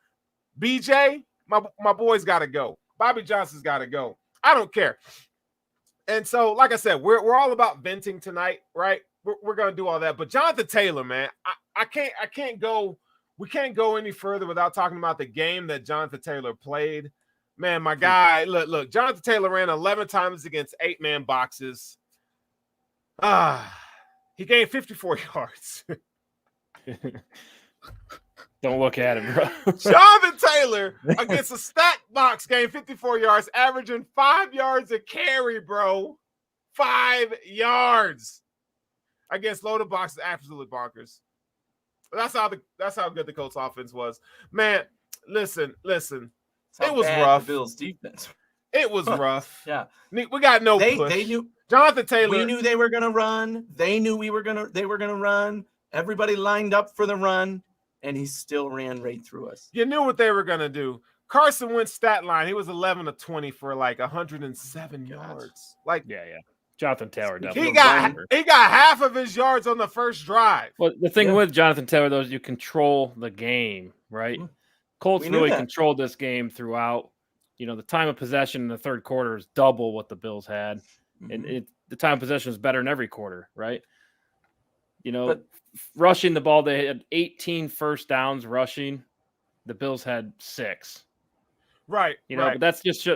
BJ, my boy's got to go. Bobby Johnson's got to go. I don't care. And so, like I said, we're all about venting tonight, right? We're gonna do all that. But Jonathan Taylor, man, I can't go. We can't go any further without talking about the game that Jonathan Taylor played. Man, my guy, look. Jonathan Taylor ran 11 times against 8-man boxes. He gained 54 yards. Don't look at him, bro. Jonathan Taylor against a stacked box gained 54 yards, averaging 5 yards a carry, bro. 5 yards against loaded boxes, absolutely bonkers. That's how good the Colts offense was. Man, listen. It was rough. The Bills defense. It was rough. Yeah. We got no push. They knew Jonathan Taylor. We knew they were gonna run. They knew they were gonna run. Everybody lined up for the run, and he still ran right through us. You knew what they were gonna do. Carson Wentz stat line, he was 11 of 20 for like 107 yards. Like, yeah. Jonathan Taylor definitely. He got half of his yards on the first drive. Well, the thing with Jonathan Taylor, though, is you control the game, right? Colts really controlled this game throughout. You know, the time of possession in the third quarter is double what the Bills had. And the time of possession is better in every quarter, right? You know, rushing the ball, they had 18 first downs rushing. The Bills had 6. Right. You know, but that's just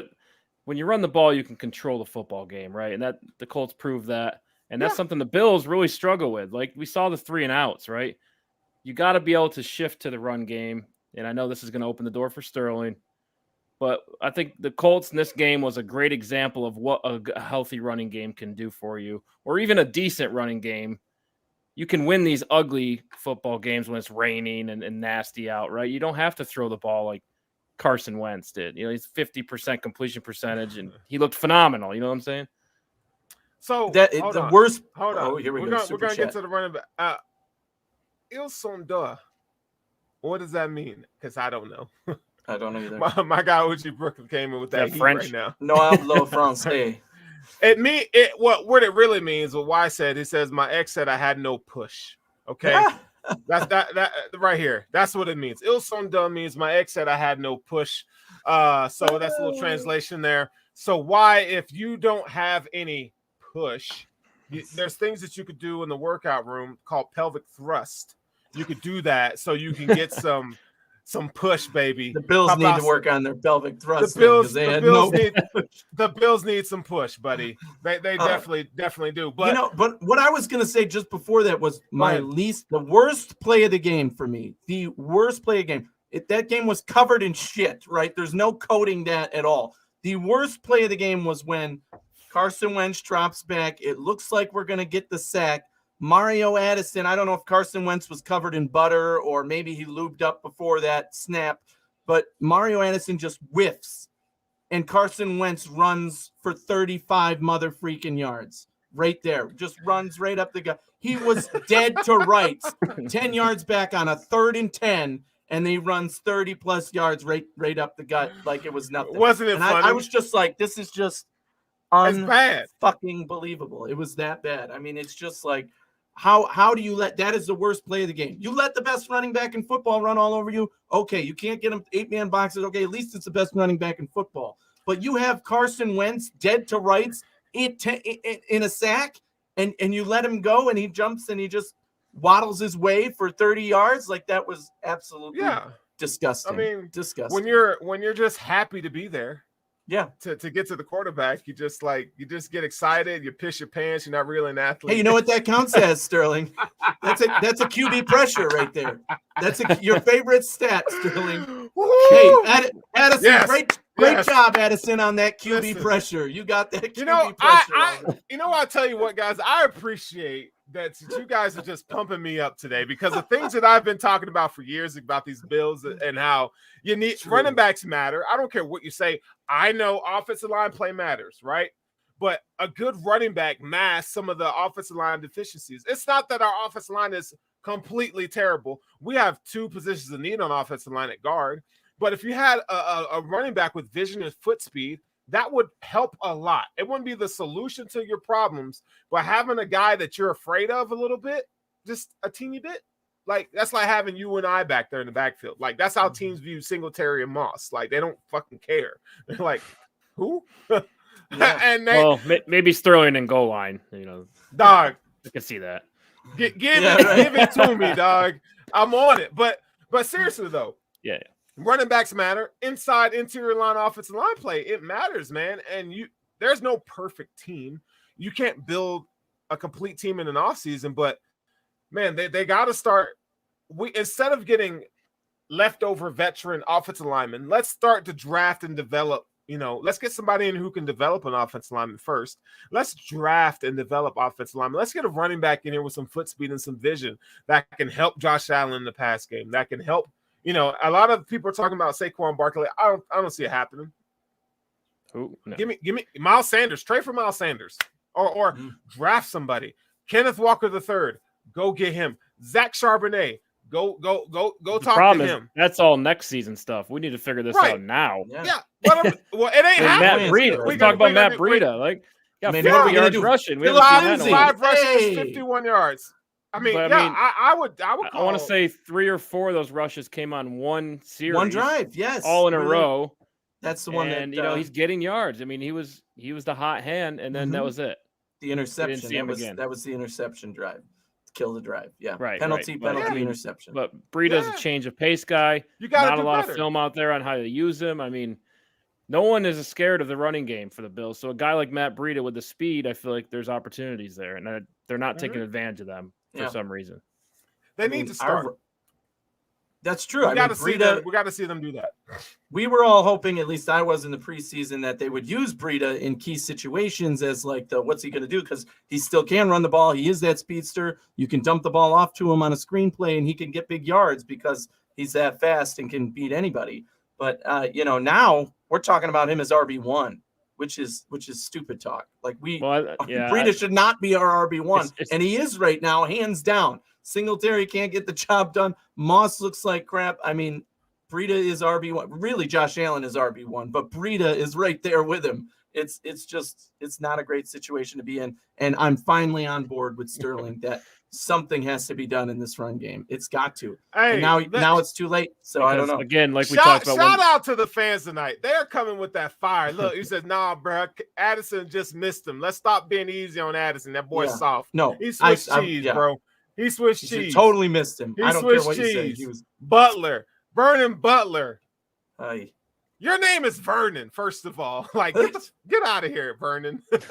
when you run the ball, you can control the football game, right? And that the Colts proved that. And that's something the Bills really struggle with. Like, we saw the 3 and outs, right? You got to be able to shift to the run game. And I know this is going to open the door for Sterling. But I think the Colts in this game was a great example of what a healthy running game can do for you, or even a decent running game. You can win these ugly football games when it's raining and nasty out, right? You don't have to throw the ball like Carson Wentz did. You know, he's 50% completion percentage, and he looked phenomenal. You know what I'm saying? So the worst. Hold on. Oh, here we go. We're gonna get to the running back. Ils sont deux. What does that mean? Because I don't know. I don't know either. My guy Uchi Brooklyn came in with that heat French? right now. No hablo francés. What it really means, what Y said, he says, my ex said I had no push. Okay. That's that right here. That's what it means. Il son dumb means my ex said I had no push. So that's a little translation there. So why, if you don't have any push, there's things that you could do in the workout room called pelvic thrust. You could do that so you can get some push, baby. The Bills need to work on their pelvic thrust. The Bills need some push, buddy. They definitely do. But but what I was gonna say just before that was the worst play of the game for me. The worst play of the game. That game was covered in shit, right? There's no coding that at all. The worst play of the game was when Carson Wentz drops back. It looks like we're gonna get the sack. Mario Addison, I don't know if Carson Wentz was covered in butter or maybe he lubed up before that snap, but Mario Addison just whiffs and Carson Wentz runs for 35 mother freaking yards right there. Just runs right up the gut. He was dead to rights, 10 yards back on a 3rd and 10, and he runs 30 plus yards right up the gut like it was nothing. Wasn't it funny? I was just like, this is just bad. Fucking believable. It was that bad. I mean, it's just like, how do you let that is the worst play of the game? You let the best running back in football run all over you. Okay, you can't get him 8-man boxes. Okay, at least it's the best running back in football. But you have Carson Wentz dead to rights in a sack, and you let him go, and he jumps and he just waddles his way for 30 yards. Like that was absolutely disgusting. I mean, disgusting. When you're just happy to be there. Yeah, to get to the quarterback, you just get excited, you piss your pants, you're not really an athlete. Hey, you know what that counts as, Sterling? That's a QB pressure right there. That's your favorite stat, Sterling. Hey, Addison, yes. Great job, Addison, on that QB pressure. You got that QB pressure. I'll tell you what, guys, I appreciate that you guys are just pumping me up today because the things that I've been talking about for years about these Bills and how you need running backs matter. I don't care what you say. I know offensive line play matters, right? But a good running back masks some of the offensive line deficiencies. It's not that our offensive line is completely terrible. We have 2 positions of need on offensive line at guard. But if you had a running back with vision and foot speed, that would help a lot. It wouldn't be the solution to your problems, but having a guy that you're afraid of a little bit, just a teeny bit, like that's like having you and I back there in the backfield. Like that's how teams view Singletary and Moss. Like they don't fucking care. They're like, who? And maybe Sterling and goal line. Dog, I can see that. Give it to me, dog. I'm on it. But seriously though, yeah. Running backs matter. Inside, interior line, offensive line play, it matters, man. And there's no perfect team. You can't build a complete team in an offseason, but man, they got to start. Instead of getting leftover veteran offensive linemen, let's start to draft and develop. Let's get somebody in who can develop an offensive lineman first. Let's draft and develop offensive linemen. Let's get a running back in here with some foot speed and some vision that can help Josh Allen in the pass game. That can help. A lot of people are talking about Saquon Barkley. I don't see it happening. Ooh, no. Give me Miles Sanders. Trade for Miles Sanders, or draft somebody. Kenneth Walker III. Go get him. Zach Charbonnet. Go talk to him. That's all next season stuff. We need to figure this out now. Yeah. Well, it ain't happening. Matt Breida. We talk about Matt Breida. Like, got 50 yards rushing. We haven't seen that in a while. 5 rushes, 51 yards. I would call. I want to say 3 or 4 of those rushes came on one series, one drive, yes, all in a row. That's the one, and he's getting yards. I mean, he was the hot hand, and then that was it. The interception. That was the interception drive. Kill the drive, yeah. Right. Penalty, interception. But Breida's a change of pace guy. You got not a lot of film out there on how to use him. I mean, no one is scared of the running game for the Bills. So a guy like Matt Breida with the speed, I feel like there's opportunities there, and they're not taking advantage of them. For some reason, they need to start. That's true. We got to see them do that. We were all hoping, at least I was in the preseason, that they would use Breida in key situations as like what's he going to do? Because he still can run the ball. He is that speedster. You can dump the ball off to him on a screenplay, and he can get big yards because he's that fast and can beat anybody. But now we're talking about him as RB1. which is stupid talk. Like yeah, Breida should not be our RB1, it's- and he is right now, hands down. Singletary can't get the job done. Moss looks like crap. I mean, Breida is RB1. Really, Josh Allen is RB1, but Breida is right there with him. It's not a great situation to be in. And I'm finally on board with Sterling that something has to be done in this run game. It's got to. Hey, and now it's too late. So I don't know. Again, like we talked about. Shout out to the fans tonight. They're coming with that fire. Look, he said, "Nah, bro, Addison just missed him. Let's stop being easy on Addison. That boy's soft. No, he switched cheese, bro. He switched cheese. Totally missed him. I don't care what cheese. you say. He was Butler, Vernon Butler. He Your name is Vernon, first of all. Like, get out of here, Vernon. Put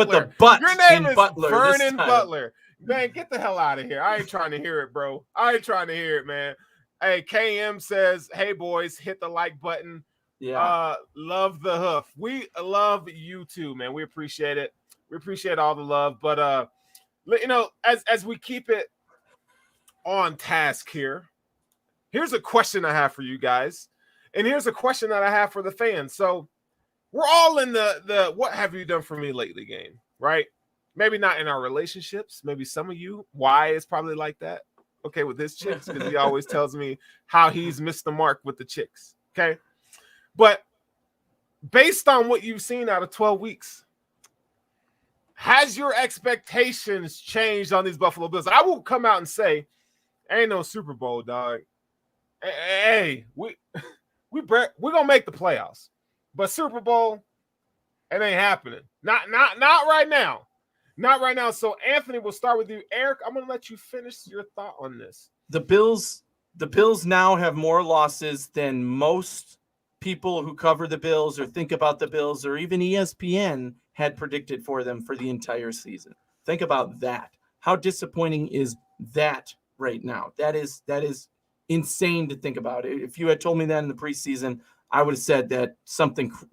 the butt. Your name is Butler Vernon Butler. Man, get the hell out of here. I ain't trying to hear it, bro. I ain't trying to hear it, man. Hey, KM says, hey, boys, hit the like button. Yeah. Love the hoof. We love you too, man. We appreciate it. We appreciate all the love. But, as we keep it on task here, here's a question I have for you guys. And here's a question that I have for the fans. So we're all in the what have you done for me lately game, right? Maybe not in our relationships. Maybe some of you, why is probably like that. Okay, with his chicks, because he always tells me how he's missed the mark with the chicks. Okay. But based on what you've seen out of 12 weeks, has your expectations changed on these Buffalo Bills? I will come out and say, ain't no Super Bowl, dog. Hey, we're gonna make the playoffs, but Super Bowl, it ain't happening. Not right now. Not right now. So Anthony, we'll start with you. Eric, I'm gonna let you finish your thought on this. The Bills now have more losses than most people who cover the Bills or think about the Bills or even ESPN had predicted for them for the entire season. Think about that. How disappointing is that right now? That is insane to think about. If you had told me that in the preseason, I would have said that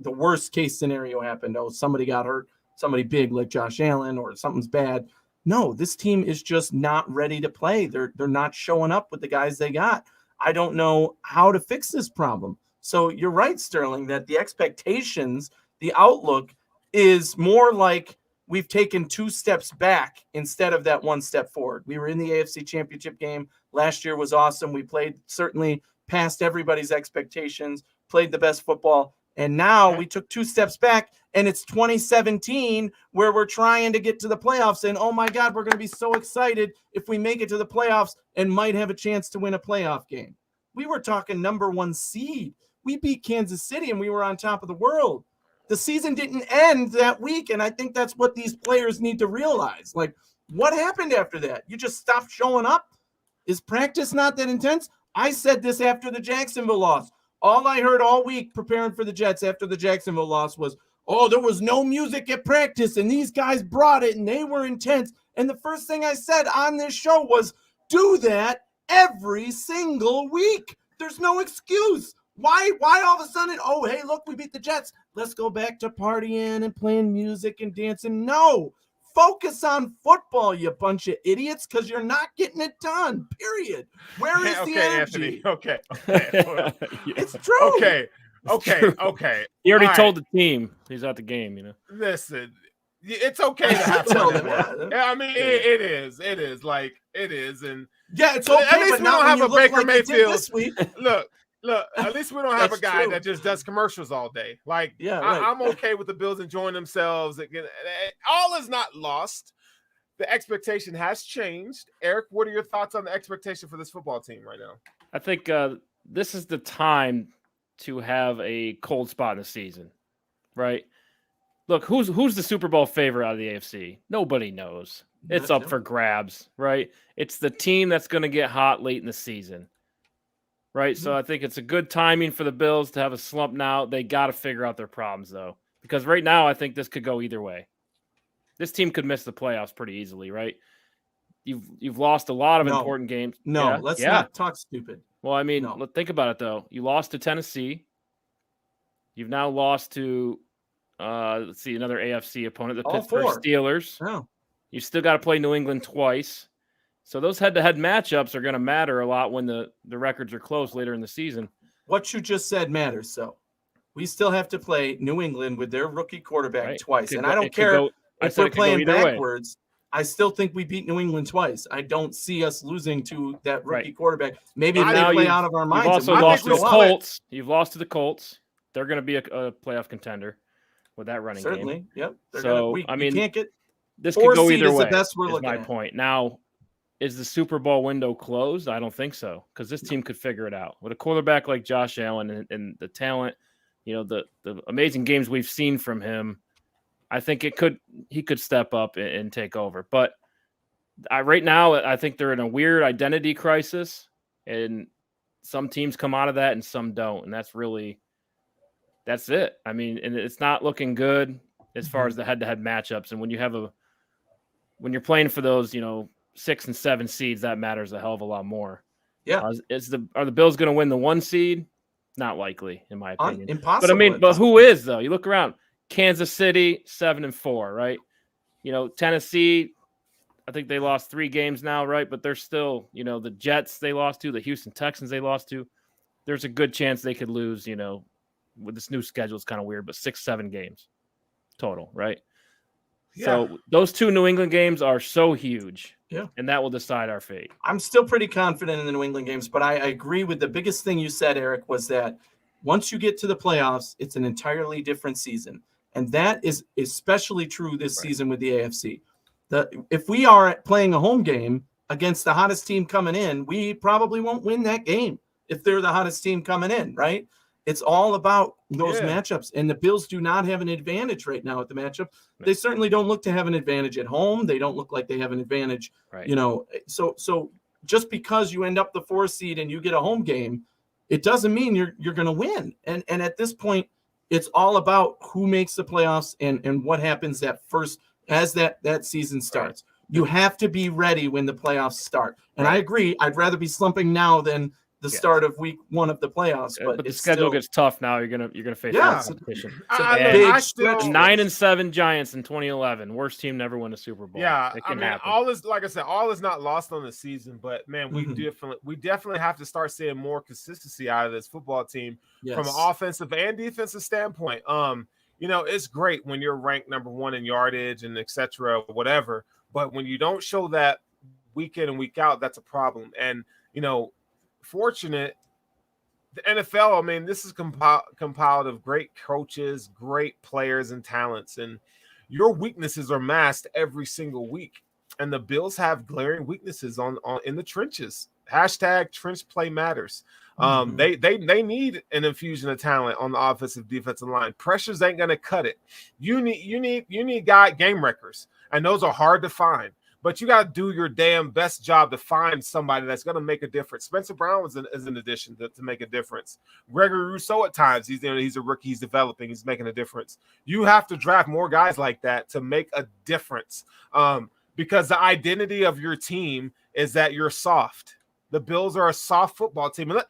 the worst case scenario happened. Oh, somebody got hurt, somebody big like Josh Allen, or something's bad. No, this team is just not ready to play. They're not showing up with the guys they got. I don't know how to fix this problem. So you're right, Sterling, that the expectations, the outlook is more like we've taken 2 steps back instead of that 1 step forward. We were in the AFC Championship game. Last year was awesome. We played certainly past everybody's expectations, played the best football. And now we took 2 steps back, and it's 2017 where we're trying to get to the playoffs. And, oh, my God, we're going to be so excited if we make it to the playoffs and might have a chance to win a playoff game. We were talking number 1 seed. We beat Kansas City, and we were on top of the world. The season didn't end that week, and I think that's what these players need to realize. Like, what happened after that? You just stopped showing up? Is practice not that intense? I said this after the Jacksonville loss. All I heard all week preparing for the Jets after the Jacksonville loss was, oh, there was no music at practice, and these guys brought it, and they were intense. And the first thing I said on this show was, do that every single week. There's no excuse. Why all of a sudden, oh, hey, look, we beat the Jets. Let's go back to partying and playing music and dancing. No, focus on football, you bunch of idiots, because you're not getting it done, period. Where is the energy? Anthony. Okay. It's true. Okay. He already All told the team he's at the game, you know. Listen, it's okay to have fun. I mean, it is. It is. Like, it is. And yeah, it's okay, at least but we not don't have a Baker like Mayfield this week. Look, at least we don't have a That's guy true. that just does commercials all day. Like, Yeah, right. I'm okay with the Bills enjoying themselves. Again, all is not lost. The expectation has changed. Eric, what are your thoughts on the expectation for this football team right now? I think this is the time to have a cold spot in the season, right? Look, who's the Super Bowl favorite out of the AFC? Nobody knows. It's up for grabs, right? It's the team that's going to get hot late in the season, right? So I think it's a good timing for the Bills to have a slump now. They got to figure out their problems, though, because right now I think this could go either way. This team could miss the playoffs pretty easily, right? You've lost a lot of important games. No, let's not talk stupid. Well, I mean, think about it, though. You lost to Tennessee. You've now lost to, let's see, another AFC opponent, the Pittsburgh Steelers. Oh. You still got to play New England twice. So those head-to-head matchups are going to matter a lot when the records are close later in the season. What you just said matters, so. we still have to play New England with their rookie quarterback Right. twice. Could And go- I don't it could care go- I if said we're it could go playing either way. backwards. I still think we beat New England twice. I don't see us losing to that rookie Right. quarterback. Maybe if But they now play you've- out of our You've minds, also it might lost to the show up. Colts. You've lost to the Colts. They're going to be a playoff contender with that running Certainly, game. yep. So, we I mean, can't get This four could go seed either is the way. best we're is looking my at. point. Now, is the Super Bowl window closed? I don't think so, because this team could figure it out with a quarterback like Josh Allen and the talent. The amazing games we've seen from him. I think he could step up and take over. But right now, I think they're in a weird identity crisis, and some teams come out of that and some don't, and that's it. I mean, and it's not looking good as far as the head-to-head matchups. And when you're playing for those, 6 and 7 seeds, that matters a hell of a lot more. Yeah. Are the Bills going to win the 1 seed? Not likely, in my opinion. Impossible. But who is though? You look around. Kansas City 7-4, right? Tennessee, I think they lost 3 games now, right? But they're still, the Jets they lost to, the Houston Texans they lost to. There's a good chance they could lose, with this new schedule. It's kind of weird, but 6-7 games total, right? Yeah. So those 2 New England games are so huge. Yeah. And that will decide our fate. I'm still pretty confident in the New England games, but I agree with the biggest thing you said, Eric, was that once you get to the playoffs, it's an entirely different season. And that is especially true this season with the AFC. If we are playing a home game against the hottest team coming in, we probably won't win that game if they're the hottest team coming in, right? It's all about those matchups. And the Bills do not have an advantage right now at the matchup. They certainly don't look to have an advantage at home. They don't look like they have an advantage, So just because you end up the 4 seed and you get a home game, it doesn't mean you're going to win. And at this point, it's all about who makes the playoffs and what happens as that season starts. Right. You have to be ready when the playoffs start. And I agree. I'd rather be slumping now than the start of week 1 of the playoffs, but the schedule gets tough now. You're gonna face competition. Big stretch. 9-7 Giants in 2011, worst team to ever win a Super Bowl. Yeah, it can happen. all is, like I said, all is not lost on the season, but man, we definitely have to start seeing more consistency out of this football team from an offensive and defensive standpoint. It's great when you're ranked number 1 in yardage and etc. whatever, but when you don't show that week in and week out, that's a problem. And fortunate the NFL, I mean, this is compiled of great coaches, great players and talents, and your weaknesses are masked every single week. And the Bills have glaring weaknesses on in the trenches. # trench play matters. They need an infusion of talent on the offensive defensive line. Pressures ain't gonna cut it. You need game wreckers, and those are hard to find. But you got to do your damn best job to find somebody that's going to make a difference. Spencer Brown is an addition to make a difference. Gregory Rousseau at times, he's a rookie, he's developing, he's making a difference. You have to draft more guys like that to make a difference because the identity of your team is that you're soft. The Bills are a soft football team. And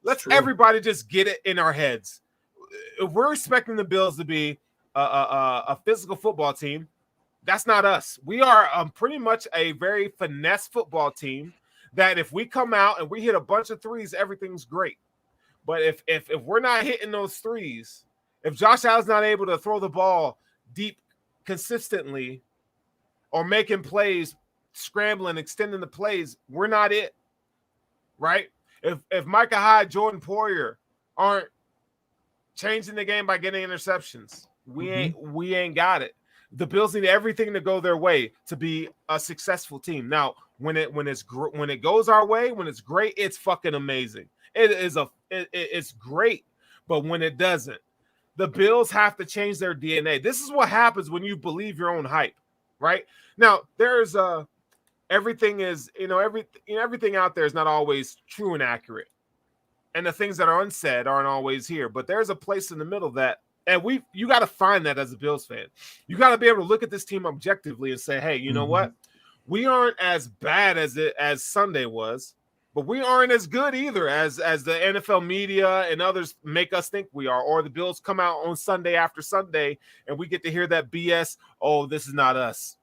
let's everybody just get it in our heads. If we're expecting the Bills to be a physical football team, that's not us. We are pretty much a very finesse football team that if we come out and we hit a bunch of threes, everything's great. But if we're not hitting those threes, if Josh Allen's not able to throw the ball deep consistently or making plays, scrambling, extending the plays, we're not it, right? If Micah Hyde, Jordan Poyer aren't changing the game by getting interceptions, we ain't got it. The Bills need everything to go their way to be a successful team. Now, when it goes our way, when it's great, it's fucking amazing. It's great. But when it doesn't, the Bills have to change their DNA. This is what happens when you believe your own hype, right? Now, there's everything out there is not always true and accurate, and the things that are unsaid aren't always here. But there's a place in the middle that. And you got to find that as a Bills fan. You got to be able to look at this team objectively and say, hey, you know what? We aren't as bad as Sunday was, but we aren't as good either as the NFL media and others make us think we are. Or the Bills come out on Sunday after Sunday and we get to hear that BS, oh, this is not us.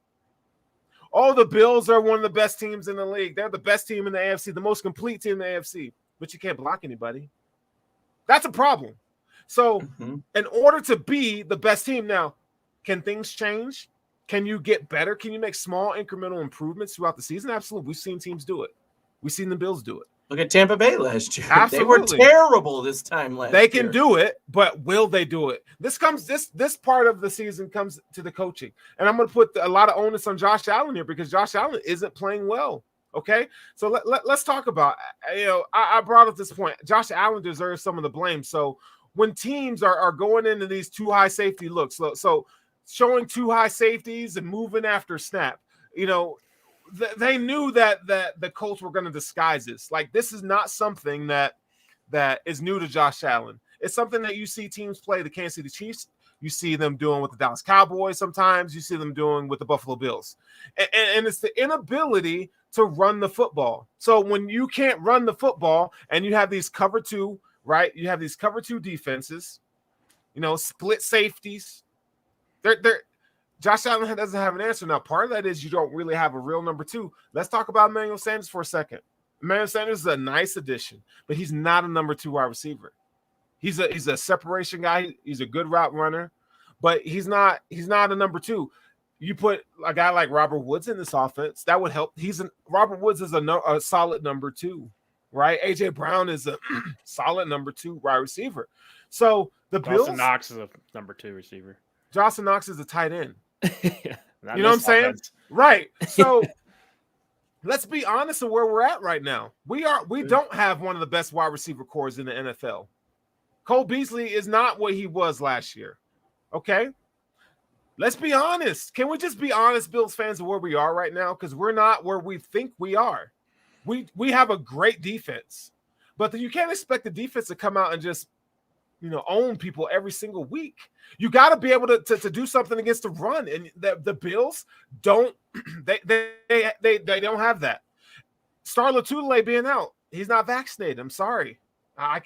Oh, the Bills are one of the best teams in the league. They're the best team in the AFC, the most complete team in the AFC. But you can't block anybody. That's a problem. So in order to be the best team now, can things change? Can you get better? Can you make small incremental improvements throughout the season? Absolutely. We've seen teams do it. We've seen the Bills do it. Look at Tampa Bay last year. Absolutely. They were terrible this time last year. They can do it, but will they do it? This part of the season comes to the coaching. And I'm going to put a lot of onus on Josh Allen here because Josh Allen isn't playing well. Okay? So let's talk about, I brought up this point. Josh Allen deserves some of the blame. So when teams are going into these too high safety looks, so showing too high safeties and moving after snap, they knew that the Colts were going to disguise this. Like, this is not something that is new to Josh Allen. It's something that you see teams play the Kansas City Chiefs. You see them doing with the Dallas Cowboys sometimes. You see them doing with the Buffalo Bills. And it's the inability to run the football. So when you can't run the football and you have these cover two, right? You have these cover two defenses, split safeties. Josh Allen doesn't have an answer. Now, part of that is you don't really have a real number two. Let's talk about Emmanuel Sanders for a second. Emmanuel Sanders is a nice addition, but he's not a number two wide receiver. He's a separation guy. He's a good route runner, but he's not a number two. You put a guy like Robert Woods in this offense, that would help. Robert Woods is a solid number two, right? AJ Brown is a solid number two wide receiver. So the Bills. Dawson Knox is a number two receiver. Dawson Knox is a tight end. You know what I'm saying? Right. So let's be honest of where we're at right now. We don't have one of the best wide receiver cores in the NFL. Cole Beasley is not what he was last year. Okay? Let's be honest. Can we just be honest, Bills fans, of where we are right now? Because we're not where we think we are. We have a great defense, but you can't expect the defense to come out and just own people every single week. You got to be able to do something against the run, and the Bills don't. They don't have that. Star Lotulelei being out, he's not vaccinated. I'm sorry.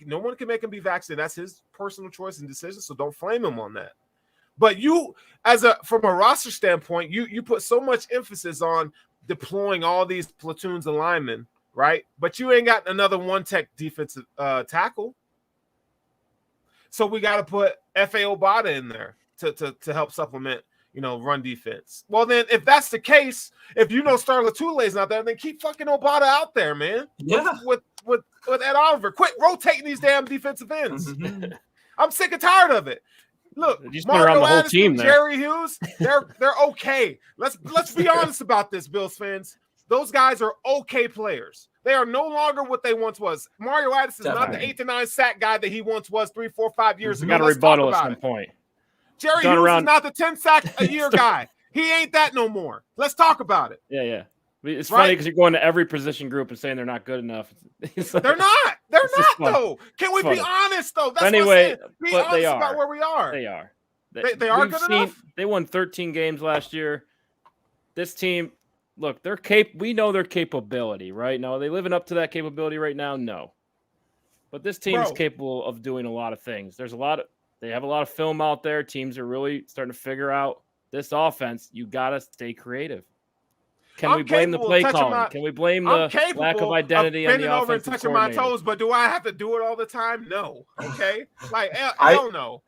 No one can make him be vaccinated. That's his personal choice and decision. So don't flame him on that. But from a roster standpoint, you put so much emphasis on deploying all these platoons of linemen, right? But you ain't got another one-tech defensive tackle. So we got to put F.A. Obata in there to help supplement, run defense. Well, then if that's the case, if Star Latule's not there, then keep fucking Obata out there, man. Yeah. With Ed Oliver. Quit rotating these damn defensive ends. I'm sick and tired of it. Look, Mario Addison, Jerry Hughes, they're okay. Let's be honest about this, Bills fans. Those guys are okay players. They are no longer what they once was. Mario Addison is not the 8 to 9 sack guy that he once was 3, 4, 5 years ago. Got to rebuttal at some point. Jerry Hughes is not the 10 sack a year guy. He ain't that no more. Let's talk about it. Yeah. It's funny because you're going to every position group and saying they're not good enough. They're not. They're not, though. Can we be honest, though? That's anyway, what I'm saying. Be honest about where we are. They are. They are good enough? They won 13 games last year. This team, look, we know their capability, right? Now, are they living up to that capability right now? No. But this team is capable of doing a lot of things. They have a lot of film out there. Teams are really starting to figure out this offense. You got to stay creative. Can we blame the play calling? Can we blame the lack of identity on the offensive over and touching coordinator? my toes, but do I have to do it all the time? No. Okay? I don't know.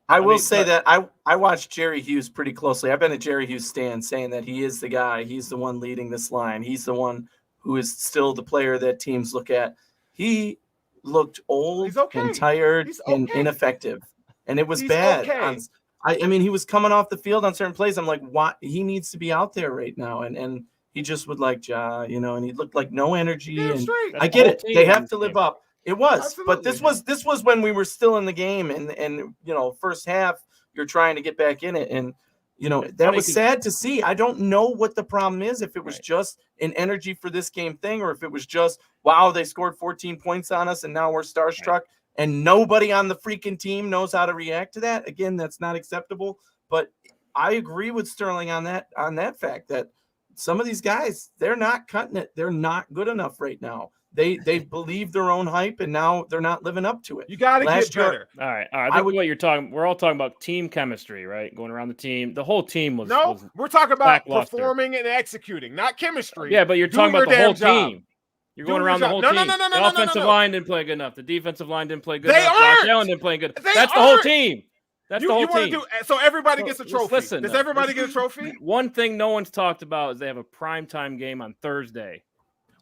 I will say that I watched Jerry Hughes pretty closely. I've been at Jerry Hughes' stand saying that he is the guy. He's the one leading this line. He's the one who is still the player that teams look at. He looked old and tired and ineffective, and it was bad. Okay. I mean, he was coming off the field on certain plays. I'm like, what? He needs to be out there right now. And he just would and he looked like no energy. And I get it. They have to live up. It was, absolutely. But this was when we were still in the game, and first half you're trying to get back in it, and that was sad to see. I don't know what the problem is. If it was just an energy for this game thing, or if it was just they scored 14 points on us, and now we're starstruck. And nobody on the freaking team knows how to react to that. Again, that's not acceptable. But I agree with Sterling on that fact that some of these guys, they're not cutting it. They're not good enough right now. They believe their own hype, and now they're not living up to it. You got to get better. All right. I think what you're talking, we're all talking about team chemistry, right? Going around the team. The whole team was we're talking about lackluster. Performing and executing, not chemistry. Yeah, but you're talking about the whole team. You're going around the whole team. The offensive line didn't play good enough. The defensive line didn't play good enough. Josh Allen didn't play good. That's the whole team. That's the whole team. So everybody gets a trophy. Listen, does everybody get a trophy? One thing no one's talked about is they have a primetime game on Thursday.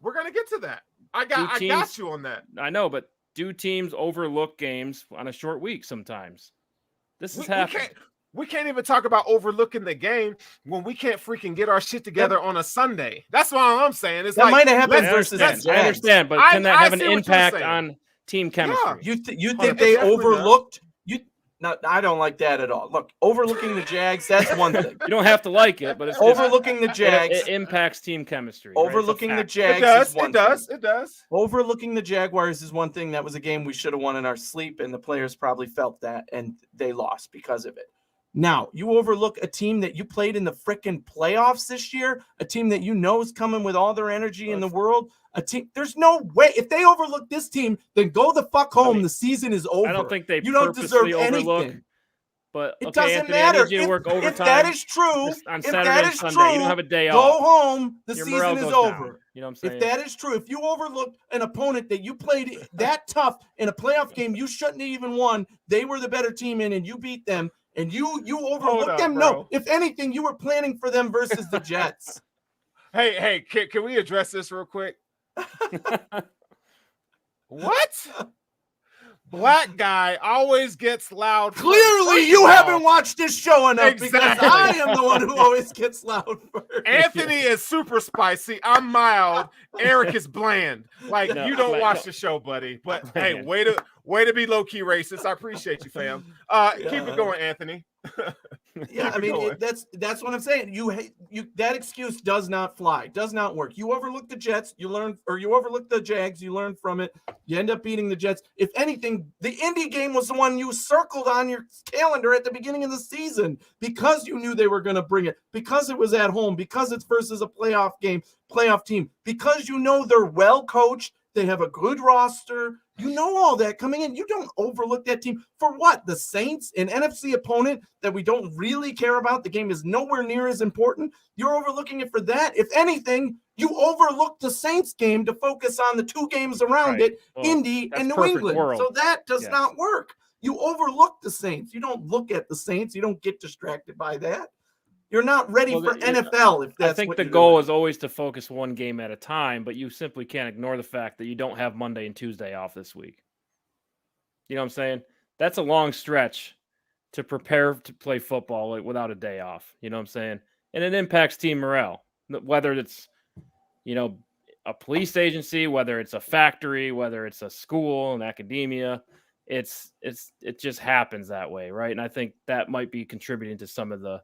We're gonna get to that. I got you on that. I know, but do teams overlook games on a short week sometimes? This is happening. We can't even talk about overlooking the game when we can't freaking get our shit together on a Sunday. That's what I'm saying. It's that might have happened versus. I understand, but can that have an impact on team chemistry? Yeah. You think they overlooked? No, I don't like that at all. Look, overlooking the Jags, that's one thing. You don't have to like it, but it's overlooking the Jags. It impacts team chemistry. Overlooking the Jags it does. Overlooking the Jaguars is one thing. That was a game we should have won in our sleep, and the players probably felt that, and they lost because of it. Now, you overlook a team that you played in the frickin' playoffs this year, a team that you know is coming with all their energy in the world. A team, there's no way. If they overlook this team, then go the fuck home. The season is over. I don't think they you don't deserve overlook, anything. But it doesn't matter. If that is true, on Saturday and Sunday, you don't have a day off. Go home. The season is over. Down. You know what I'm saying? If that is true, if you overlook an opponent that you played that tough in a playoff game, you shouldn't have even won. They were the better team and you beat them. And you overlooked them. Bro. No, if anything, you were planning for them versus the Jets. Hey, can we address this real quick? What? Black guy always gets loud. Clearly, you haven't watched this show enough because I am the one who always gets loud first. Anthony is super spicy. I'm mild. Eric is bland. Like you don't watch the show, buddy. But hey, way to be low key racist. I appreciate you, fam. Keep it going, Anthony. Yeah, I mean that's what I'm saying. You that excuse does not fly, does not work. You overlook the Jets, you overlook the Jags, you learn from it. You end up beating the Jets. If anything, the Indy game was the one you circled on your calendar at the beginning of the season because you knew they were going to bring it, because it was at home, because it's versus a playoff team, because you know they're well coached, they have a good roster. You know all that coming in. You don't overlook that team. For what? The Saints, an NFC opponent that we don't really care about. The game is nowhere near as important. You're overlooking it for that. If anything, you overlook the Saints game to focus on the two games around it, Indy and New England. World. So that does not work. You overlook the Saints. You don't look at the Saints. You don't get distracted by that. You're not ready for NFL. If that's I think the goal is always to focus one game at a time, but you simply can't ignore the fact that you don't have Monday and Tuesday off this week. You know what I'm saying? That's a long stretch to prepare to play football without a day off. You know what I'm saying? And it impacts team morale, whether it's, a police agency, whether it's a factory, whether it's a school and academia. It just happens that way, right? And I think that might be contributing to some of the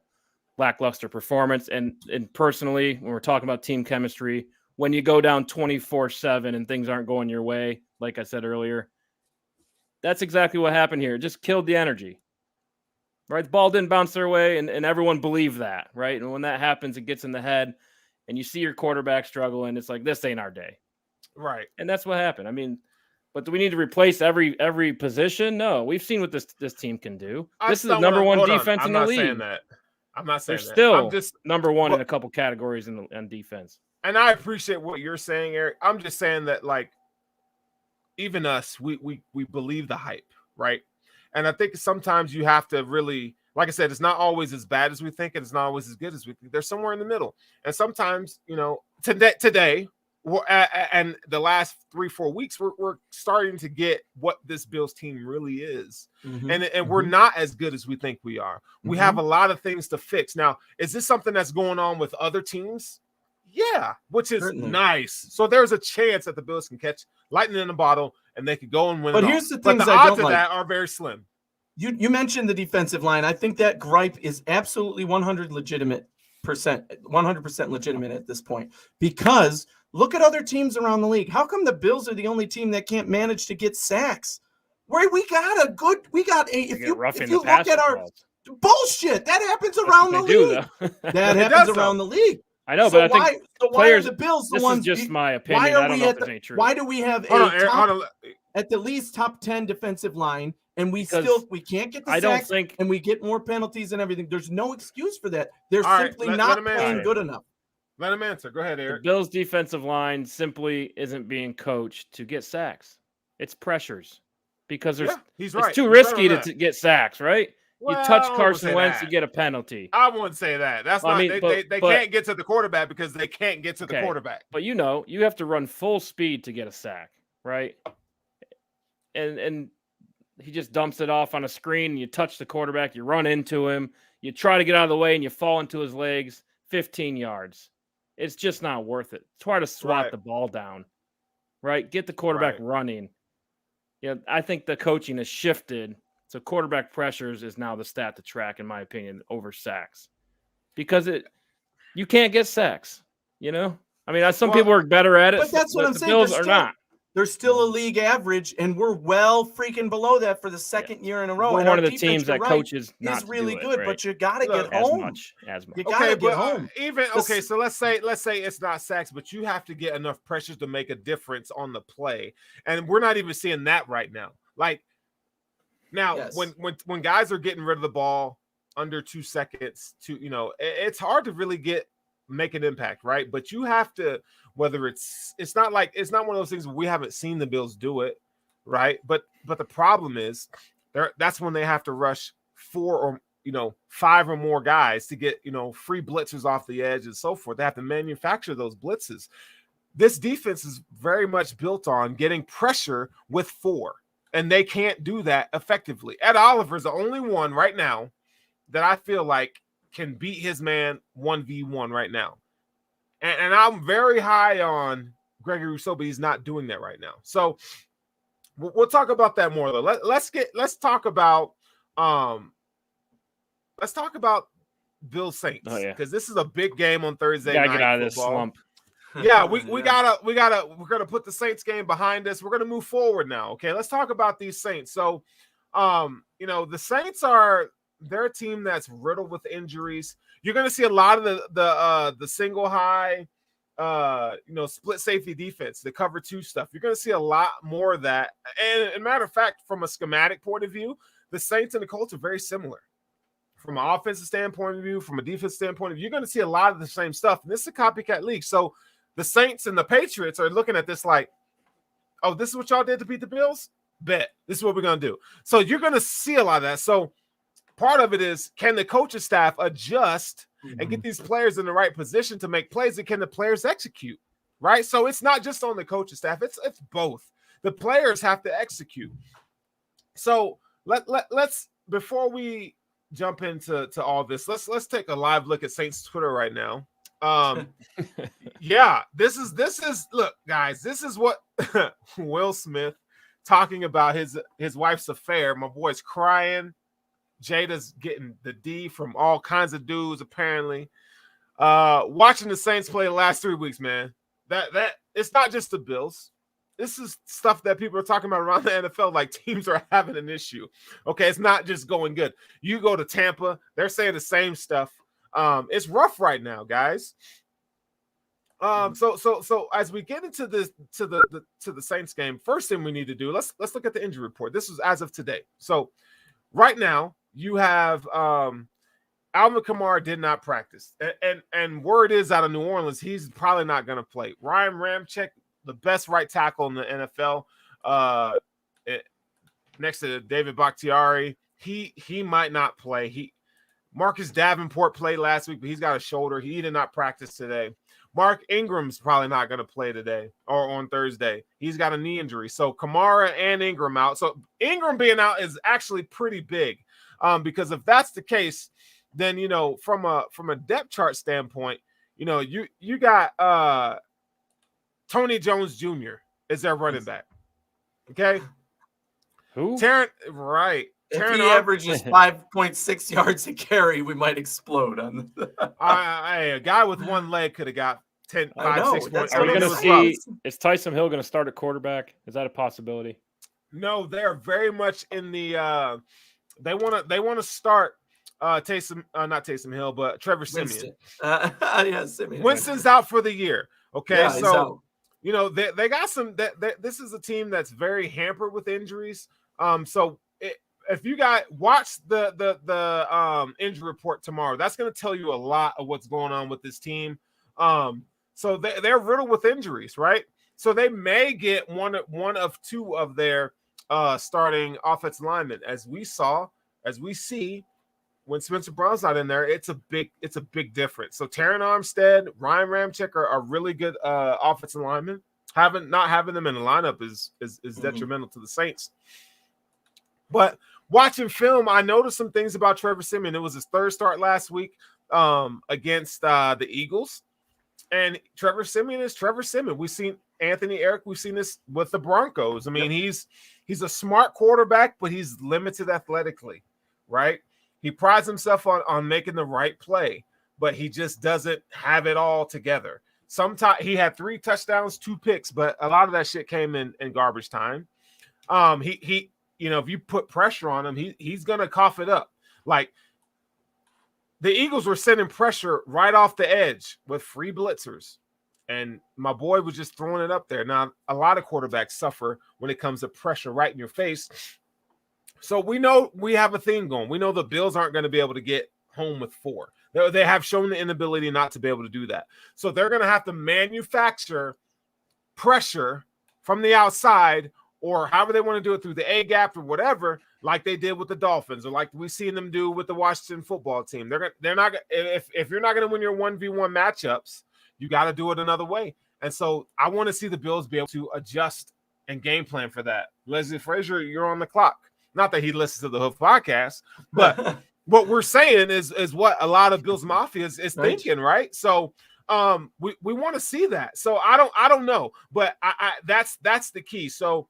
lackluster performance. And personally, when we're talking about team chemistry, when you go down 24-7 and things aren't going your way, like I said earlier, that's exactly what happened here. It just killed the energy, right? The ball didn't bounce their way, and everyone believed that, right? And when that happens, it gets in the head, and you see your quarterback struggle, and it's like, this ain't our day. Right. And that's what happened. I mean, but do we need to replace every position? No. We've seen what this team can do. This is the number one defense in the league. I'm not saying they're that. Still I'm just number one in a couple categories on defense. And I appreciate what you're saying, Eric. I'm just saying that, like, even us, we believe the hype, right? And I think sometimes you have to really, like I said, it's not always as bad as we think, and it's not always as good as we think. There's somewhere in the middle. And sometimes, today, and the last 3-4 weeks, we're starting to get what this Bills team really is. Mm-hmm. And we're not as good as we think we are. We have a lot of things to fix. Now, is this something that's going on with other teams? Yeah, which is nice. So there's a chance that the Bills can catch lightning in a bottle and they could go and win. But here's the things the I odds don't of like. That are very slim. You mentioned the defensive line. I think that gripe is absolutely 100% legitimate at this point, because look at other teams around the league. How come the Bills are the only team that can't manage to get sacks? If you look at our bullshit, that happens around the league. That happens around the league. I know, but I think why are the Bills the ones? This is just my opinion. I don't know if there's any truth. Why do we have at the least top 10 defensive line, and we can't get the sacks, and we get more penalties and everything? There's no excuse for that. They're simply not playing good enough. Let him answer. Go ahead, The Eric. Bills' defensive line simply isn't being coached to get sacks. It's pressures because Yeah, he's it's right. too He's right risky on that. to get sacks, right? You Well, touch I wouldn't Carson say Wentz, you that. get a penalty. I wouldn't say that. That's I not. mean, They but can't get to the quarterback because they can't get to the okay, quarterback. but you have to run full speed to get a sack, right? And he just dumps it off on a screen. And you touch the quarterback, you run into him, you try to get out of the way, and you fall into his legs. 15 yards. It's just not worth it. Try to swat Right. the ball down, right? Get the quarterback running. Yeah, I think the coaching has shifted. So quarterback pressures is now the stat to track, in my opinion, over sacks, because you can't get sacks. You know, I mean, some people are better at it, but that's what I'm the saying. Bills are not. They're still a league average, and we're well freaking below that for the second year in a row. We're and one our of the defense, teams you're that right, coaches not is really good, right? but you got to get as home. much. You got to get home. So let's say it's not sacks, but you have to get enough pressures to make a difference on the play, and we're not even seeing that right now. Like now, when guys are getting rid of the ball under 2 seconds, it's hard to really make an impact, right? But you have to, whether it's not one of those things where we haven't seen the Bills do it, right? But the problem is that's when they have to rush 4 or 5 or more guys to get free blitzers off the edge and so forth. They have to manufacture those blitzes. This defense is very much built on getting pressure with 4, and they can't do that effectively. Ed Oliver's the only one right now that I feel like can beat his man 1v1 right now. And I'm very high on Gregory Rousseau, but he's not doing that right now. So we'll talk about that more though. Let's talk about Bills Saints, because this is a big game on Thursday night. Get out of this slump. Yeah, we're gonna put the Saints game behind us. We're gonna move forward now. Okay, let's talk about these Saints. So the Saints they're a team that's riddled with injuries. You're going to see a lot of the single high, split safety defense, the cover 2 stuff. You're going to see a lot more of that. And as a matter of fact, from a schematic point of view, the Saints and the Colts are very similar. From an offensive standpoint of view, from a defense standpoint of view, you're going to see a lot of the same stuff. And this is a copycat league. So the Saints and the Patriots are looking at this like, oh, this is what y'all did to beat the Bills? Bet. This is what we're going to do. So you're going to see a lot of that. So part of it is, can the coaching staff adjust and get these players in the right position to make plays, and can the players execute, right? So it's not just on the coaching staff. It's both. The players have to execute. So let's before we jump into all this, let's take a live look at Saints Twitter right now. Yeah, this is look, guys, this is what Will Smith talking about his wife's affair. My boy's crying. Jada's getting the D from all kinds of dudes, apparently. Watching the Saints play the last 3 weeks, man. That it's not just the Bills. This is stuff that people are talking about around the NFL, like teams are having an issue. Okay, it's not just going good. You go to Tampa, they're saying the same stuff. It's rough right now, guys. So as we get into this to the Saints game, first thing we need to do, let's look at the injury report. This was as of today. So right now, you have Alvin Kamara did not practice. And word is out of New Orleans, he's probably not going to play. Ryan Ramczyk, the best right tackle in the NFL, next to David Bakhtiari, he might not play. Marcus Davenport played last week, but he's got a shoulder. He did not practice today. Mark Ingram's probably not going to play today or on Thursday. He's got a knee injury. So Kamara and Ingram out. So Ingram being out is actually pretty big. Because if that's the case, then from a depth chart standpoint, you got Tony Jones Jr. is their running back. Okay, who? Right. If he averages 5.6 yards a carry, we might explode on a guy with one leg could have got 6 points. Are we going to see? Is Taysom Hill going to start at quarterback? Is that a possibility? No, they're very much in the. They want to start not Taysom Hill, but Trevor Siemian. Siemian. Winston's out for the year. Okay, yeah, so they got some. This is a team that's very hampered with injuries. So if you guys watch the injury report tomorrow, that's going to tell you a lot of what's going on with this team. So they're riddled with injuries, right? So they may get one of two of their starting offensive linemen, as we see when Spencer Brown's not in there. It's a big difference. So Taron Armstead, Ryan Ramczyk are really good offensive linemen. Not having them in the lineup is detrimental to the Saints. But watching film, I noticed some things about Trevor Siemian. It was his third start last week against the Eagles. And Trevor Siemian is Trevor Siemian. We've seen Anthony Eric. We've seen this with the Broncos. I mean, he's a smart quarterback, but he's limited athletically, right? He prides himself on making the right play, but he just doesn't have it all together. Sometimes he had 3 touchdowns, 2 picks, but a lot of that shit came in garbage time. He if you put pressure on him, he's gonna cough it up. Like, the Eagles were sending pressure right off the edge with free blitzers, and my boy was just throwing it up there. Now, a lot of quarterbacks suffer when it comes to pressure right in your face. So we know we have a thing going. We know the Bills aren't going to be able to get home with 4. They have shown the inability not to be able to do that. So they're going to have to manufacture pressure from the outside, or however they want to do it, through the A gap or whatever, like they did with the Dolphins, or like we've seen them do with the Washington football team. They're not, if you're not going to win your 1v1 matchups, you got to do it another way. And so I want to see the Bills be able to adjust and game plan for that. Leslie Frazier, you're on the clock. Not that he listens to the Hoof podcast, but what we're saying is what a lot of Bills Mafia is thinking, right? So we want to see that. So I don't know, but I that's the key. So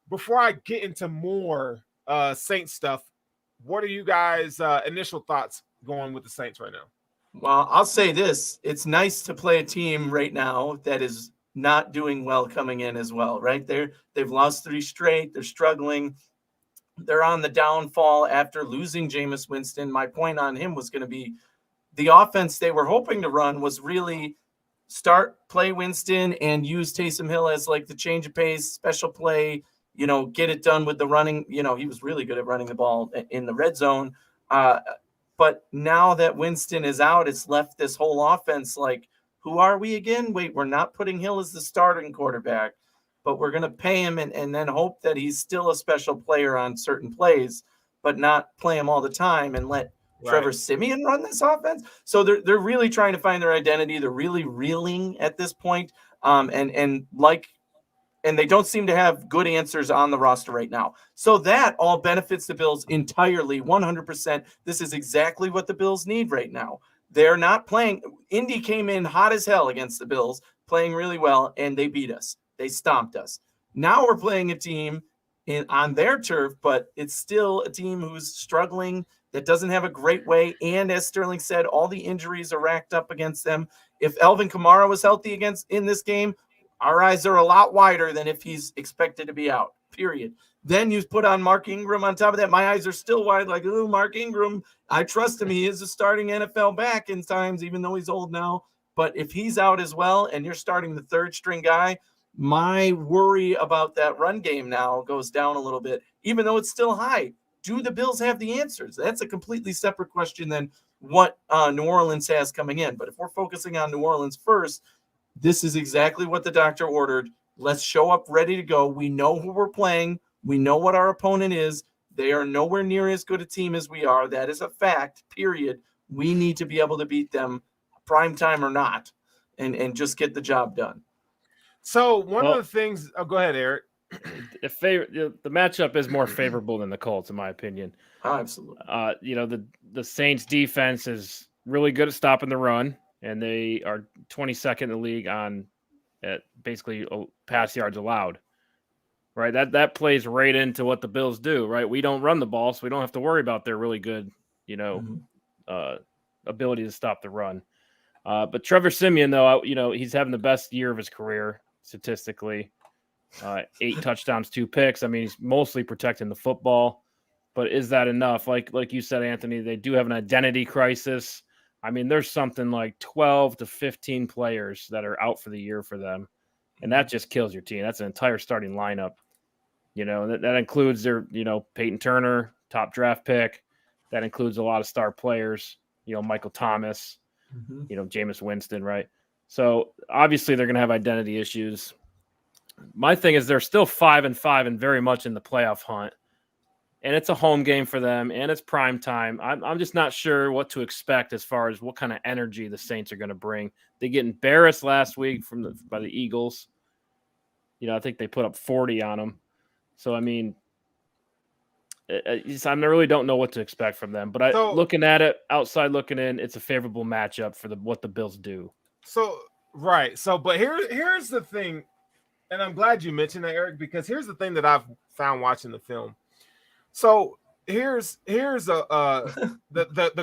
before I get into more Saints stuff, what are you guys' initial thoughts going with the Saints right now? Well, I'll say this. It's nice to play a team right now that is not doing well coming in as well, right? They've lost 3 straight. They're struggling. They're on the downfall after losing Jameis Winston. My point on him was going to be the offense they were hoping to run was really play Winston and use Taysom Hill as like the change of pace, special play, get it done with the running. He was really good at running the ball in the red zone. But now that Winston is out, it's left this whole offense like, who are we again? Wait, we're not putting Hill as the starting quarterback, but we're going to pay him and then hope that he's still a special player on certain plays, but not play him all the time and let Trevor Siemian run this offense. So they're really trying to find their identity. They're really reeling at this point. And they don't seem to have good answers on the roster right now. So that all benefits the Bills entirely, 100%. This is exactly what the Bills need right now. They're not playing. Indy came in hot as hell against the Bills, playing really well, and they beat us. They stomped us. Now we're playing a team on their turf, but it's still a team who's struggling, that doesn't have a great way. And as Sterling said, all the injuries are racked up against them. If Alvin Kamara was healthy in this game, our eyes are a lot wider than if he's expected to be out, period. Then you put on Mark Ingram on top of that. My eyes are still wide, like, ooh, Mark Ingram. I trust him. He is a starting NFL back in times, even though he's old now. But if he's out as well and you're starting the 3rd string guy, my worry about that run game now goes down a little bit, even though it's still high. Do the Bills have the answers? That's a completely separate question than what New Orleans has coming in. But if we're focusing on New Orleans first, this is exactly what the doctor ordered. Let's show up ready to go. We know who we're playing. We know what our opponent is. They are nowhere near as good a team as we are. That is a fact, period. We need to be able to beat them, prime time or not, and just get the job done. So one of the things – go ahead, Eric. The matchup is more favorable than the Colts, in my opinion. Oh, absolutely. The Saints defense is really good at stopping the run, and they are 22nd in the league at basically pass yards allowed. Right, that plays right into what the Bills do. Right, we don't run the ball, so we don't have to worry about their really good, ability to stop the run. But Trevor Siemian, though, he's having the best year of his career statistically. 8 touchdowns, 2 picks. I mean, he's mostly protecting the football, but is that enough? Like you said, Anthony, they do have an identity crisis. I mean, there's something like 12 to 15 players that are out for the year for them, and that just kills your team. That's an entire starting lineup. That includes their, Peyton Turner, top draft pick. That includes a lot of star players, Michael Thomas, Jameis Winston, right? So obviously they're going to have identity issues. My thing is they're still 5-5 and very much in the playoff hunt. And it's a home game for them, and it's prime time. I'm just not sure what to expect as far as what kind of energy the Saints are going to bring. They get embarrassed last week by the Eagles. I think they put up 40 on them. So, I mean, I really don't know what to expect from them. But looking at it, outside looking in, it's a favorable matchup for what the Bills do. So, right. So, but here's the thing, and I'm glad you mentioned that, Eric, because here's the thing that I've found watching the film. So here's the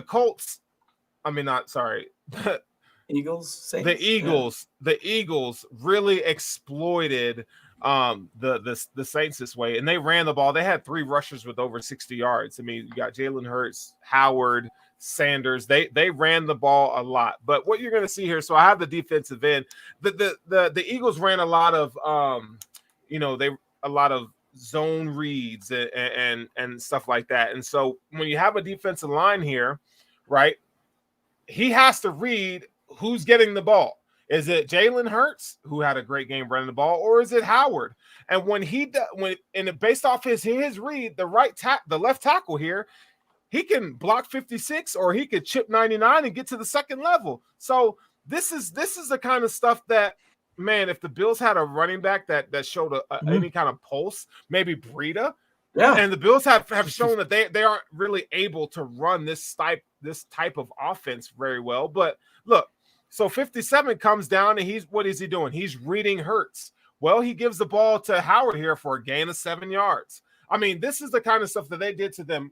Colts. I mean, not sorry. Eagles. Saints? The Eagles really exploited the Saints this way, and they ran the ball. They had 3 rushers with over 60 yards. I mean, you got Jalen Hurts, Howard, Sanders. They ran the ball a lot. But what you're going to see here, so I have the defensive end. The Eagles ran a lot of zone reads and stuff like that. And so when you have a defensive line here, right, he has to read who's getting the ball. Is it Jalen Hurts, who had a great game running the ball, or is it Howard? And based off his read, the left tackle here, he can block 56 or he could chip 99 and get to the second level. So this is the kind of stuff that, man, if the Bills had a running back that showed any kind of pulse, maybe Breida, and the Bills have shown that they aren't really able to run this type of offense very well. But look, so 57 comes down, and what is he doing? He's reading Hurts. Well, he gives the ball to Howard here for a gain of 7 yards. I mean, this is the kind of stuff that they did to them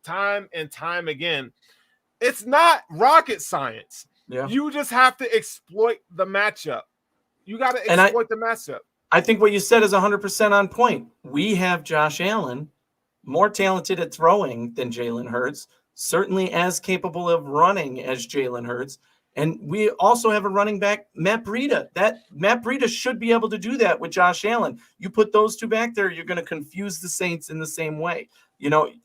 time and time again. It's not rocket science. Yeah. You just have to exploit the matchup. You got to exploit the matchup. I think what you said is 100% on point. We have Josh Allen, more talented at throwing than Jalen Hurts, certainly as capable of running as Jalen Hurts. And we also have a running back, Matt Breida. Matt Breida should be able to do that with Josh Allen. You put those two back there, you're going to confuse the Saints in the same way.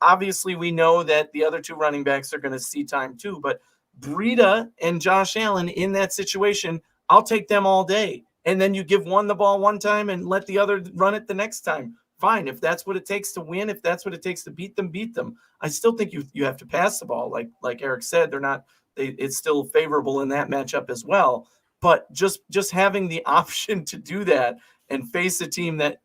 Obviously we know that the other 2 running backs are going to see time too, but Breida and Josh Allen in that situation, I'll take them all day. And then you give one the ball one time and let the other run it the next time. Fine. If that's what it takes to win, if that's what it takes to beat them. I still think you have to pass the ball. Like Eric said, it's still favorable in that matchup as well. But just having the option to do that and face a team that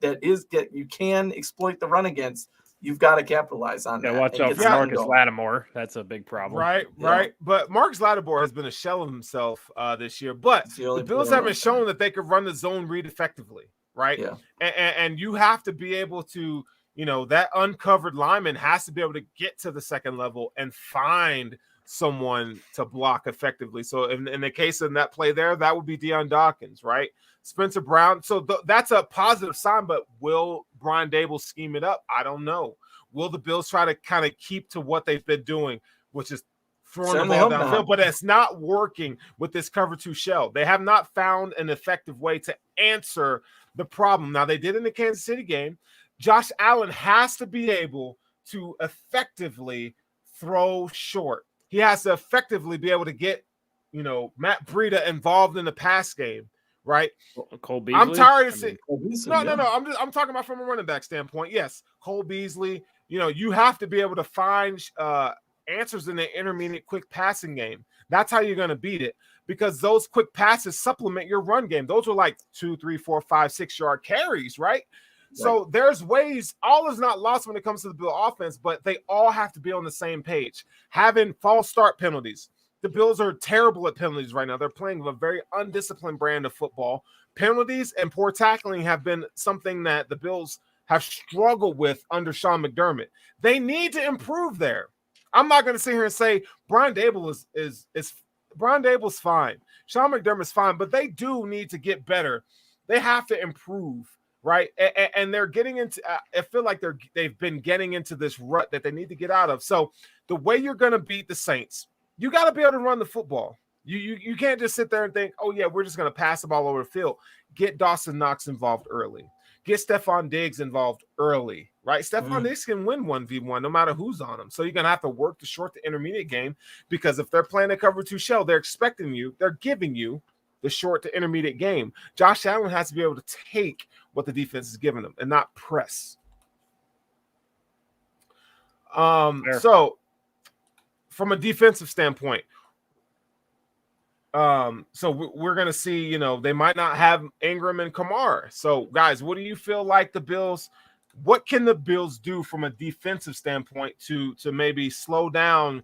you can exploit the run against, you've got to capitalize on that. Watch out for Marcus Lattimore. That's a big problem. Right. But Marcus Lattimore has been a shell of himself this year. But the Bills haven't shown that they could run the zone read effectively, right? Yeah. And you have to be able to, that uncovered lineman has to be able to get to the second level and find someone to block effectively. So in the case of that play there, that would be Deion Dawkins, right? Spencer Brown. So that's a positive sign, but will Brian Dable scheme it up? I don't know. Will the Bills try to kind of keep to what they've been doing, which is throwing the ball downfield? But it's not working with this cover 2 shell. They have not found an effective way to answer the problem. Now, they did in the Kansas City game. Josh Allen has to be able to effectively throw short. He has to effectively be able to get, Matt Breida involved in the pass game. Right, Cole Beasley. I'm tired of seeing. No. I'm talking about from a running back standpoint. Yes, Cole Beasley. You have to be able to find answers in the intermediate quick passing game. That's how you're going to beat it, because those quick passes supplement your run game. Those are like 2, 3, 4, 5, 6 yard carries, right? So there's ways. All is not lost when it comes to the Bill offense, but they all have to be on the same page. Having false start penalties. The Bills are terrible at penalties right now. They're playing a very undisciplined brand of football. Penalties and poor tackling have been something that the Bills have struggled with under Sean McDermott. They need to improve there. I'm not going to sit here and say Brian Dable is Brian Dable's fine. Sean McDermott's fine, but they do need to get better. They have to improve, right? And they're getting into. I feel like they've been getting into this rut that they need to get out of. So the way you're going to beat the Saints, you got to be able to run the football. You can't just sit there and think, oh, yeah, we're just going to pass the ball over the field. Get Dawson Knox involved early. Get Stephon Diggs involved early, right? Stephon Diggs can win 1v1 no matter who's on him. So you're going to have to work to short the intermediate game, because if they're playing a cover 2 shell, they're expecting you, they're giving you the short to intermediate game. Josh Allen has to be able to take what the defense is giving him and not press. So from a defensive standpoint, so we're going to see, they might not have Ingram and Kamara. So guys, what do you feel like what can the Bills do from a defensive standpoint to maybe slow down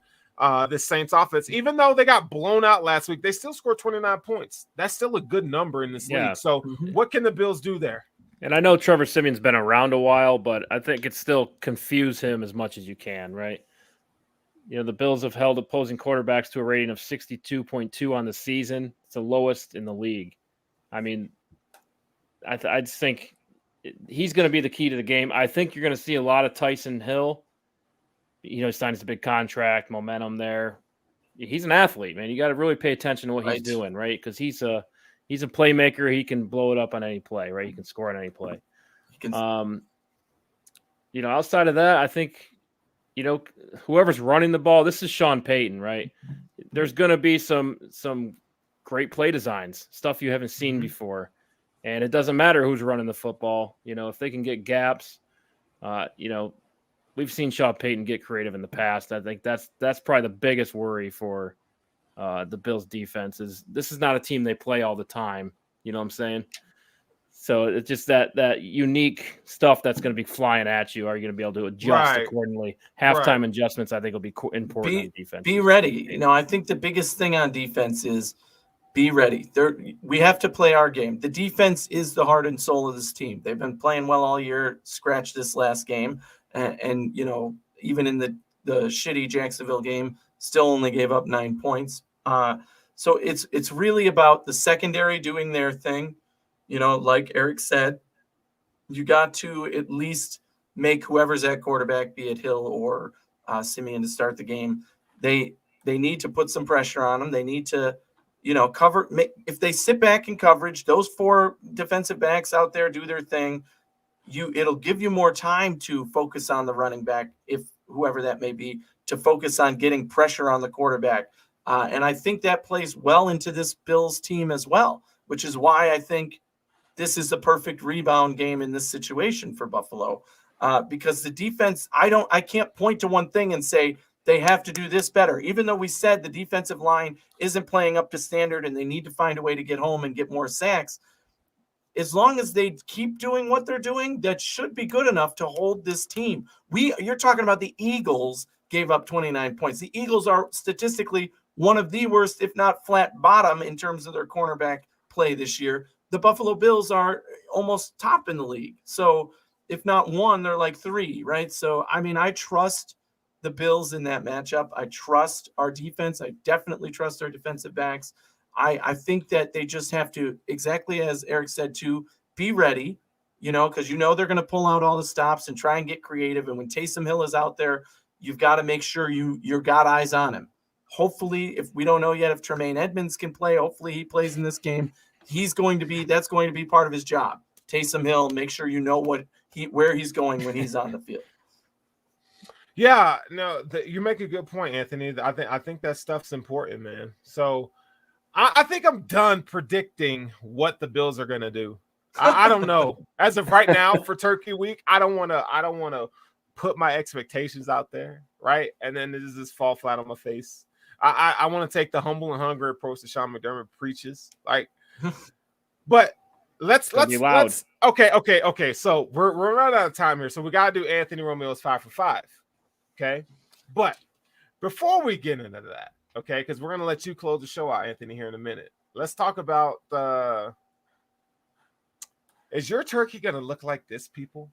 this Saints offense? Even though they got blown out last week, they still scored 29 points. That's still a good number in this league. So what can the Bills do there? And I know Trevor Siemian's been around a while, but I think it still confuse him as much as you can, right? The Bills have held opposing quarterbacks to a rating of 62.2 on the season. It's the lowest in the league. I mean, I just think he's going to be the key to the game. I think you're going to see a lot of Tyson Hill. He signs a big contract, momentum there. He's an athlete, man. You got to really pay attention to what he's doing, right? Because he's a playmaker. He can blow it up on any play, right? He can score on any play. Outside of that, I think, whoever's running the ball, this is Sean Payton, right? There's going to be some great play designs, stuff you haven't seen before. And it doesn't matter who's running the football. If they can get gaps, we've seen Sean Payton get creative in the past. I think that's probably the biggest worry for the Bills defense is this is not a team they play all the time. You know what I'm saying? So it's just that unique stuff that's going to be flying at you. Are you going to be able to adjust accordingly? Halftime adjustments, I think, will be important on defense. Be ready. I think the biggest thing on defense is be ready. We have to play our game. The defense is the heart and soul of this team. They've been playing well all year, scratch this last game. And even in the shitty Jacksonville game, still only gave up 9 points. So it's really about the secondary doing their thing. Like Eric said, you got to at least make whoever's at quarterback, be it Hill or Siemian, to start the game. They need to put some pressure on them. They need to, cover. If they sit back in coverage, those 4 defensive backs out there do their thing. It'll give you more time to focus on the running back, if whoever that may be, to focus on getting pressure on the quarterback. And I think that plays well into this Bills team as well, which is why I think this is the perfect rebound game in this situation for Buffalo, because the defense, I can't point to one thing and say they have to do this better, even though we said the defensive line isn't playing up to standard and they need to find a way to get home and get more sacks. As long as they keep doing what they're doing, that should be good enough to hold this team. You're talking about the Eagles gave up 29 points. The Eagles are statistically one of the worst, if not flat bottom, in terms of their cornerback play this year. The Buffalo Bills are almost top in the league. So if not one, they're like 3, right? So, I trust the Bills in that matchup. I trust our defense. I definitely trust our defensive backs. I think that they just have to, exactly as Eric said, to be ready, because they're going to pull out all the stops and try and get creative. And when Taysom Hill is out there, you've got to make sure you've got eyes on him. Hopefully, if we don't know yet if Tremaine Edmonds can play, hopefully he plays in this game. That's going to be part of his job. Taysom Hill, make sure you know where he's going when he's on the field. Yeah, no, you make a good point, Anthony. I think that stuff's important, man. So I think I'm done predicting what the Bills are going to do. I don't know. As of right now for Turkey Week, I don't want to put my expectations out there, right? And then this just fall flat on my face. I want to take the humble and hungry approach that Sean McDermott preaches, but let's okay. So we're running out of time here, so we got to do Anthony Romeo's 5 for 5. Okay, but before we get into that, okay, because we're gonna let you close the show out, Anthony, here in a minute. Let's talk about is your turkey gonna look like this, people?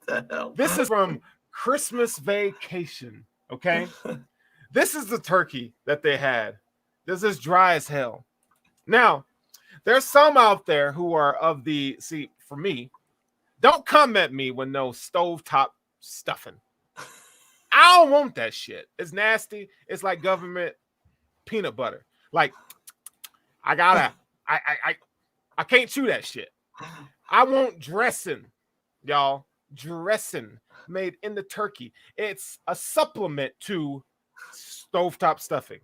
The hell? This is from Christmas Vacation. Okay, this is the turkey that they had. This is dry as hell. Now, there's some out there who are for me, don't come at me with no stovetop stuffing. I don't want that shit. It's nasty. It's like government peanut butter. Like, I can't chew that shit. I want dressing, y'all. Dressing made in the turkey. It's a supplement to stovetop stuffing.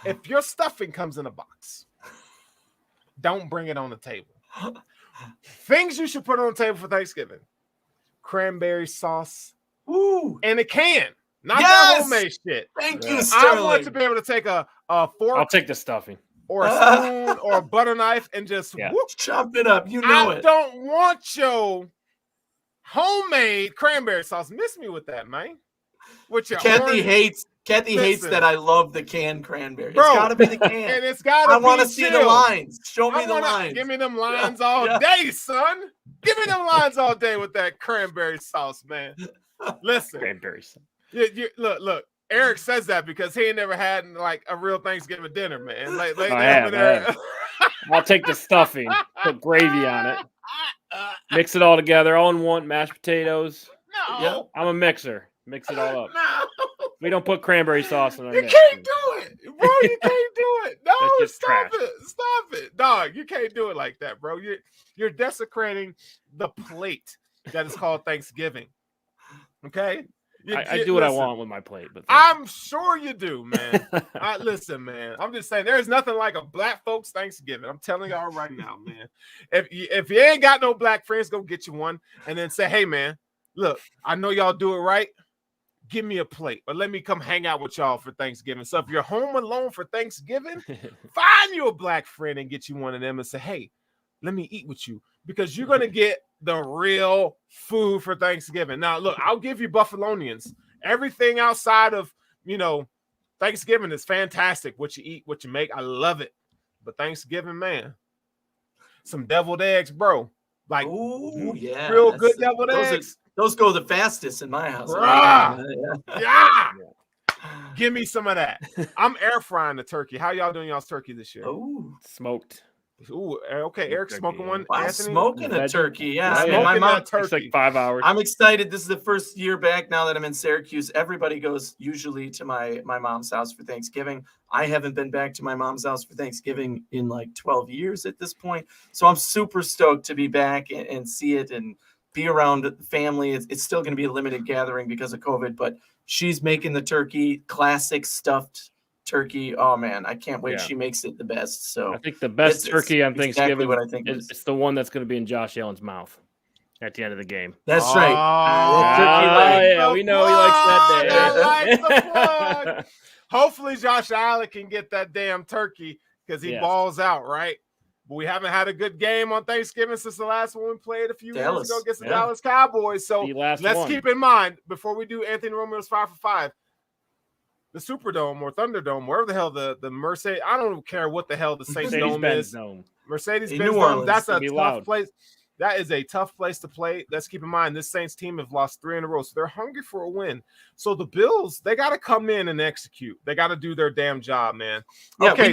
If your stuffing comes in a box don't bring it on the table. Things you should put on the table for Thanksgiving: cranberry sauce, in a can, not that homemade shit. Thank you, Sterling. I want to be able to take a fork. I'll take the stuffing or a spoon or a butter knife and just whoop, chop it up. You know I don't want your homemade cranberry sauce. Miss me with that, man. With your Kathy hates that I love the canned cranberry. Bro, it's got to be the can. And it's got to be I want to see the lines. Show me the lines. Give me them lines all day, son. Give me them lines all day with that cranberry sauce, man. Listen. Cranberry sauce. Look. Eric says that because he ain't never had like a real Thanksgiving dinner, man. I'll take the stuffing, put gravy on it, mix it all together, all in one, mashed potatoes. No. Yep. I'm a mixer. Mix it all up. No. We don't put cranberry sauce in our mix. You can't do it, bro. You can't do it. No, stop trash. it. Stop it. Dog, you can't do it like that, bro. You're desecrating the plate that is called Thanksgiving. Okay? I do what I want with my plate, but I'm sure you do, man. Listen, man. I'm just saying there's nothing like a black folks Thanksgiving. I'm telling y'all right now, man. If you ain't got no black friends, go get you one and then say, hey, man, look, I know y'all do it right. Give me a plate, or let me come hang out with y'all for Thanksgiving. So if you're home alone for Thanksgiving, find you a black friend and get you one of them and say, hey, let me eat with you, because you're going to get the real food for Thanksgiving. Now, look, I'll give you Buffalonians. Everything outside of, Thanksgiving is fantastic. What you eat, what you make, I love it. But Thanksgiving, man, some deviled eggs, bro. Like, real good deviled eggs. Those go the fastest in my house. Yeah. Give me some of that. I'm air frying the turkey. How y'all doing y'all's turkey this year? Oh, smoked. Ooh, okay. Eric's smoking one. Wow, smoking a turkey. Yeah, my mom turkey. It's like 5 hours. I'm excited. This is the first year back now that I'm in Syracuse. Everybody goes usually to my mom's house for Thanksgiving. I haven't been back to my mom's house for Thanksgiving in like 12 years at this point. So I'm super stoked to be back and see it and be around family. It's still going to be a limited gathering because of COVID, but she's making the turkey, classic stuffed turkey. Oh man, I can't wait. She makes it the best. So I think the best turkey on Thanksgiving exactly what I think it's the one that's going to be in Josh Allen's mouth at the end of the game. That's right. Yeah, we know he likes that day. I like the plug. Hopefully Josh Allen can get that damn turkey because he balls out, right? But we haven't had a good game on Thanksgiving since the last one we played a few years ago against the Dallas Cowboys. So let's keep in mind, before we do Anthony Romeo's 5 for 5, the Superdome or Thunderdome, wherever the hell the Mercedes, I don't care what the hell the Saints Dome is. Mercedes-Benz Dome, that's a tough place. That is a tough place to play. Let's keep in mind, this Saints team have lost 3 in a row, so they're hungry for a win. So the Bills, they got to come in and execute. They got to do their damn job, man. Yeah, we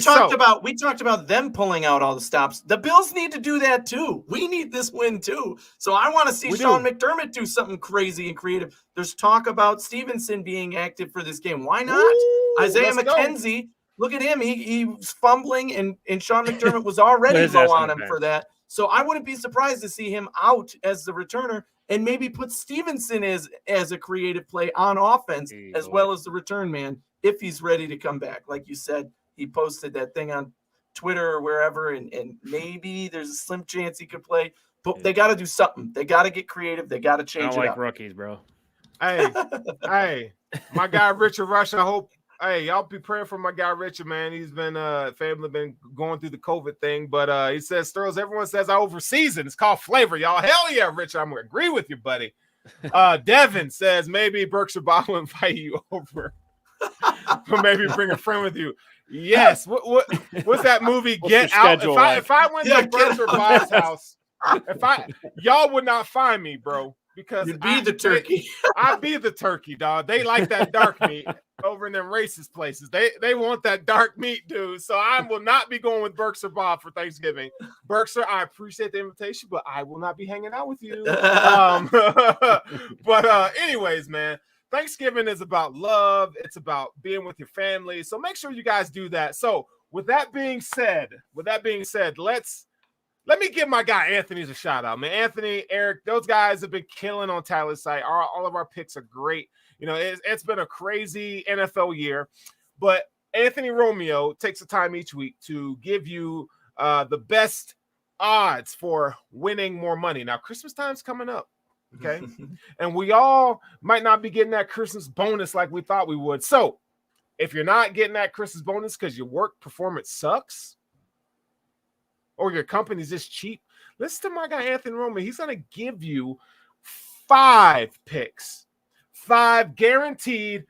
talked about them pulling out all the stops. The Bills need to do that too. We need this win too. So I want to see Sean McDermott do something crazy and creative. There's talk about Stevenson being active for this game. Why not? Isaiah McKenzie, look at him. He's fumbling, and Sean McDermott was already low on him for that. So I wouldn't be surprised to see him out as the returner and maybe put Stevenson as a creative play on offense as well as the return man if he's ready to come back. Like you said, he posted that thing on Twitter or wherever, and maybe there's a slim chance he could play. But they got to do something. They got to get creative. They got to change it up. I don't like rookies, bro. Hey, my guy Richard Rush, I hope. Hey, y'all be praying for my guy Richard, man. He's been family been going through the COVID thing, but he says, Sterls, everyone says I overseason. It's called flavor, y'all. Hell yeah, Richard. I'm gonna agree with you, buddy. Devin says maybe Berkshire Bob will invite you over. Or maybe bring a friend with you. Yes. What's that movie? Get Out. If I went to Berkshire Bob's house, y'all would not find me, bro. Because you'd be the turkey. I'd be the turkey, dog. They like that dark meat over in them racist places. They want that dark meat, dude. So I will not be going with Berkshire Bob for Thanksgiving. Berkshire, I appreciate the invitation, but I will not be hanging out with you. But anyways, man, Thanksgiving is about love. It's about being with your family. So make sure you guys do that. So with that being said, let me give my guy Anthony's a shout out, man. Anthony, Eric, those guys have been killing on Tyler's site. All of our picks are great. It's been a crazy NFL year, but Anthony Romeo takes the time each week to give you the best odds for winning more money. Now, Christmas time's coming up, okay? And we all might not be getting that Christmas bonus like we thought we would. So if you're not getting that Christmas bonus because your work performance sucks or your company's just cheap, listen to my guy Anthony Roman. He's going to give you 5 picks, 5 guaranteed.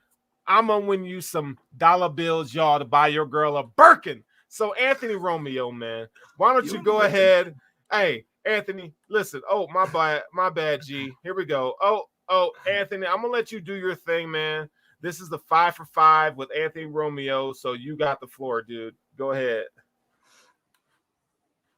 I'm going to win you some dollar bills, y'all, to buy your girl a Birkin. So, Anthony Romeo, man, why don't you go ahead? Hey, Anthony, listen. Oh, my bad, G. Here we go. Oh, Anthony, I'm going to let you do your thing, man. This is the 5 for 5 with Anthony Romeo. So, you got the floor, dude. Go ahead.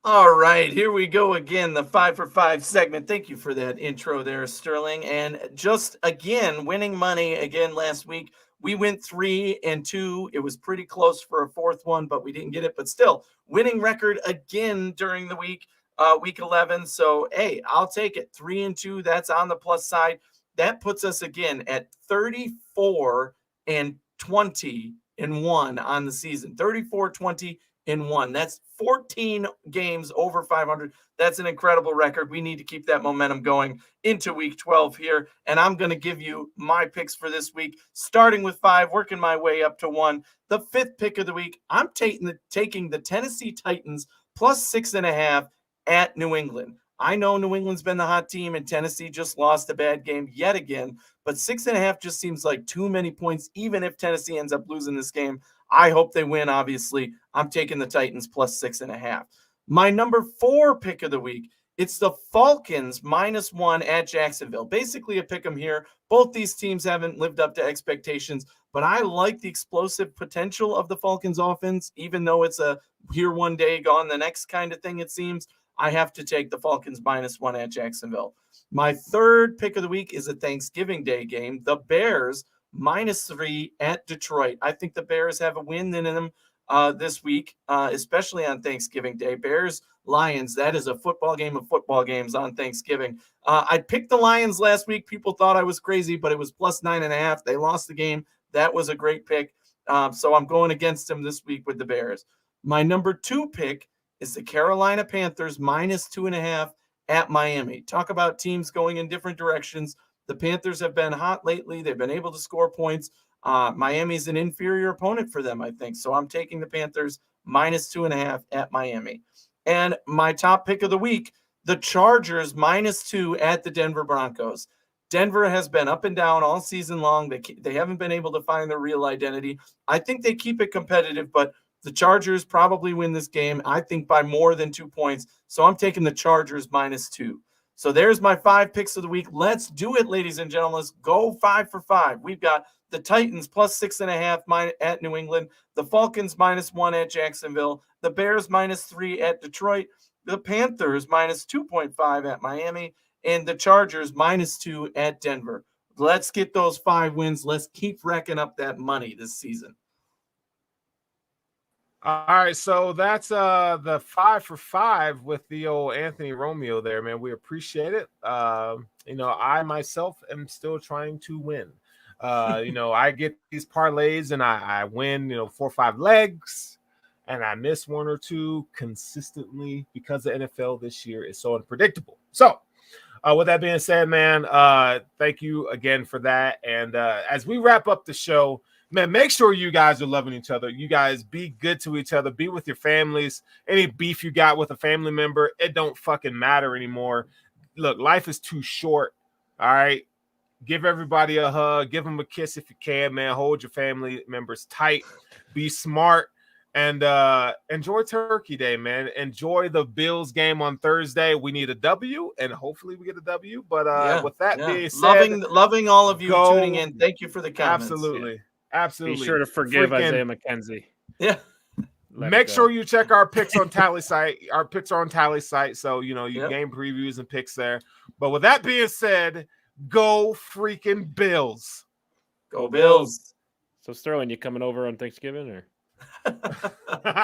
All right, here we go again, the 5 for 5 segment. Thank you for that intro there, Sterling. And just again, winning money again last week. We went 3 and 2. It was pretty close for a 4th one, but we didn't get it. But still, winning record again during the week 11. So, hey, I'll take it. 3 and 2, that's on the plus side. That puts us again at 34 and 20 and 1 on the season. 34, 20 and 1. That's 14 games over 500. That's an incredible record. We need to keep that momentum going into week 12 here. And I'm going to give you my picks for this week, starting with 5, working my way up to 1. The 5th pick of the week, I'm taking the Tennessee Titans plus 6.5 at New England. I know New England's been the hot team and Tennessee just lost a bad game yet again, but 6.5 just seems like too many points, even if Tennessee ends up losing this game. I hope they win, obviously. I'm taking the Titans plus 6.5. My number 4 pick of the week, it's the Falcons -1 at Jacksonville. Basically a pick 'em here. Both these teams haven't lived up to expectations, but I like the explosive potential of the Falcons offense, even though it's a here one day, gone the next kind of thing, it seems. I have to take the Falcons -1 at Jacksonville. My 3rd pick of the week is a Thanksgiving Day game. The Bears -3 at Detroit. I think the Bears have a win in them this week, especially on Thanksgiving Day. Bears-Lions, that is a football game of football games on Thanksgiving. I picked the Lions last week. People thought I was crazy, but it was plus 9.5. They lost the game. That was a great pick. So I'm going against them this week with the Bears. My number 2 pick is the Carolina Panthers -2.5 at Miami. Talk about teams going in different directions. The Panthers have been hot lately. They've been able to score points. Miami's an inferior opponent for them, I think. So I'm taking the Panthers -2.5 at Miami. And my top pick of the week, the Chargers -2 at the Denver Broncos. Denver has been up and down all season long. They haven't been able to find their real identity. I think they keep it competitive, but the Chargers probably win this game, I think, by more than 2 points. So I'm taking the Chargers -2. So there's my 5 picks of the week. Let's do it, ladies and gentlemen. Let's go 5 for 5. We've got the Titans plus 6.5 at New England, the Falcons -1 at Jacksonville, the Bears -3 at Detroit, the Panthers -2.5 at Miami, and the Chargers -2 at Denver. Let's get those 5 wins. Let's keep racking up that money this season. All right, so that's the 5 for 5 with the old Anthony Romeo there, man. We appreciate it. I myself am still trying to win. I get these parlays and I win, 4 or 5 legs, and I miss 1 or 2 consistently because the NFL this year is so unpredictable. So, with that being said, man, thank you again for that. And as we wrap up the show, man, make sure you guys are loving each other. You guys be good to each other. Be with your families. Any beef you got with a family member, it don't fucking matter anymore. Look, life is too short. All right. Give everybody a hug. Give them a kiss if you can, man. Hold your family members tight. Be smart. And enjoy Turkey Day, man. Enjoy the Bills game on Thursday. We need a W, and hopefully we get a W. But with that being said, loving all of you tuning in. Thank you for the comments. Absolutely. Yeah. Absolutely. Be sure to forgive Isaiah McKenzie. Yeah. Make sure you check our picks on Tally site. Our picks are on Tally site. So, you game previews and picks there. But with that being said, go freaking Bills. Go Bills. So, Sterling, you coming over on Thanksgiving or?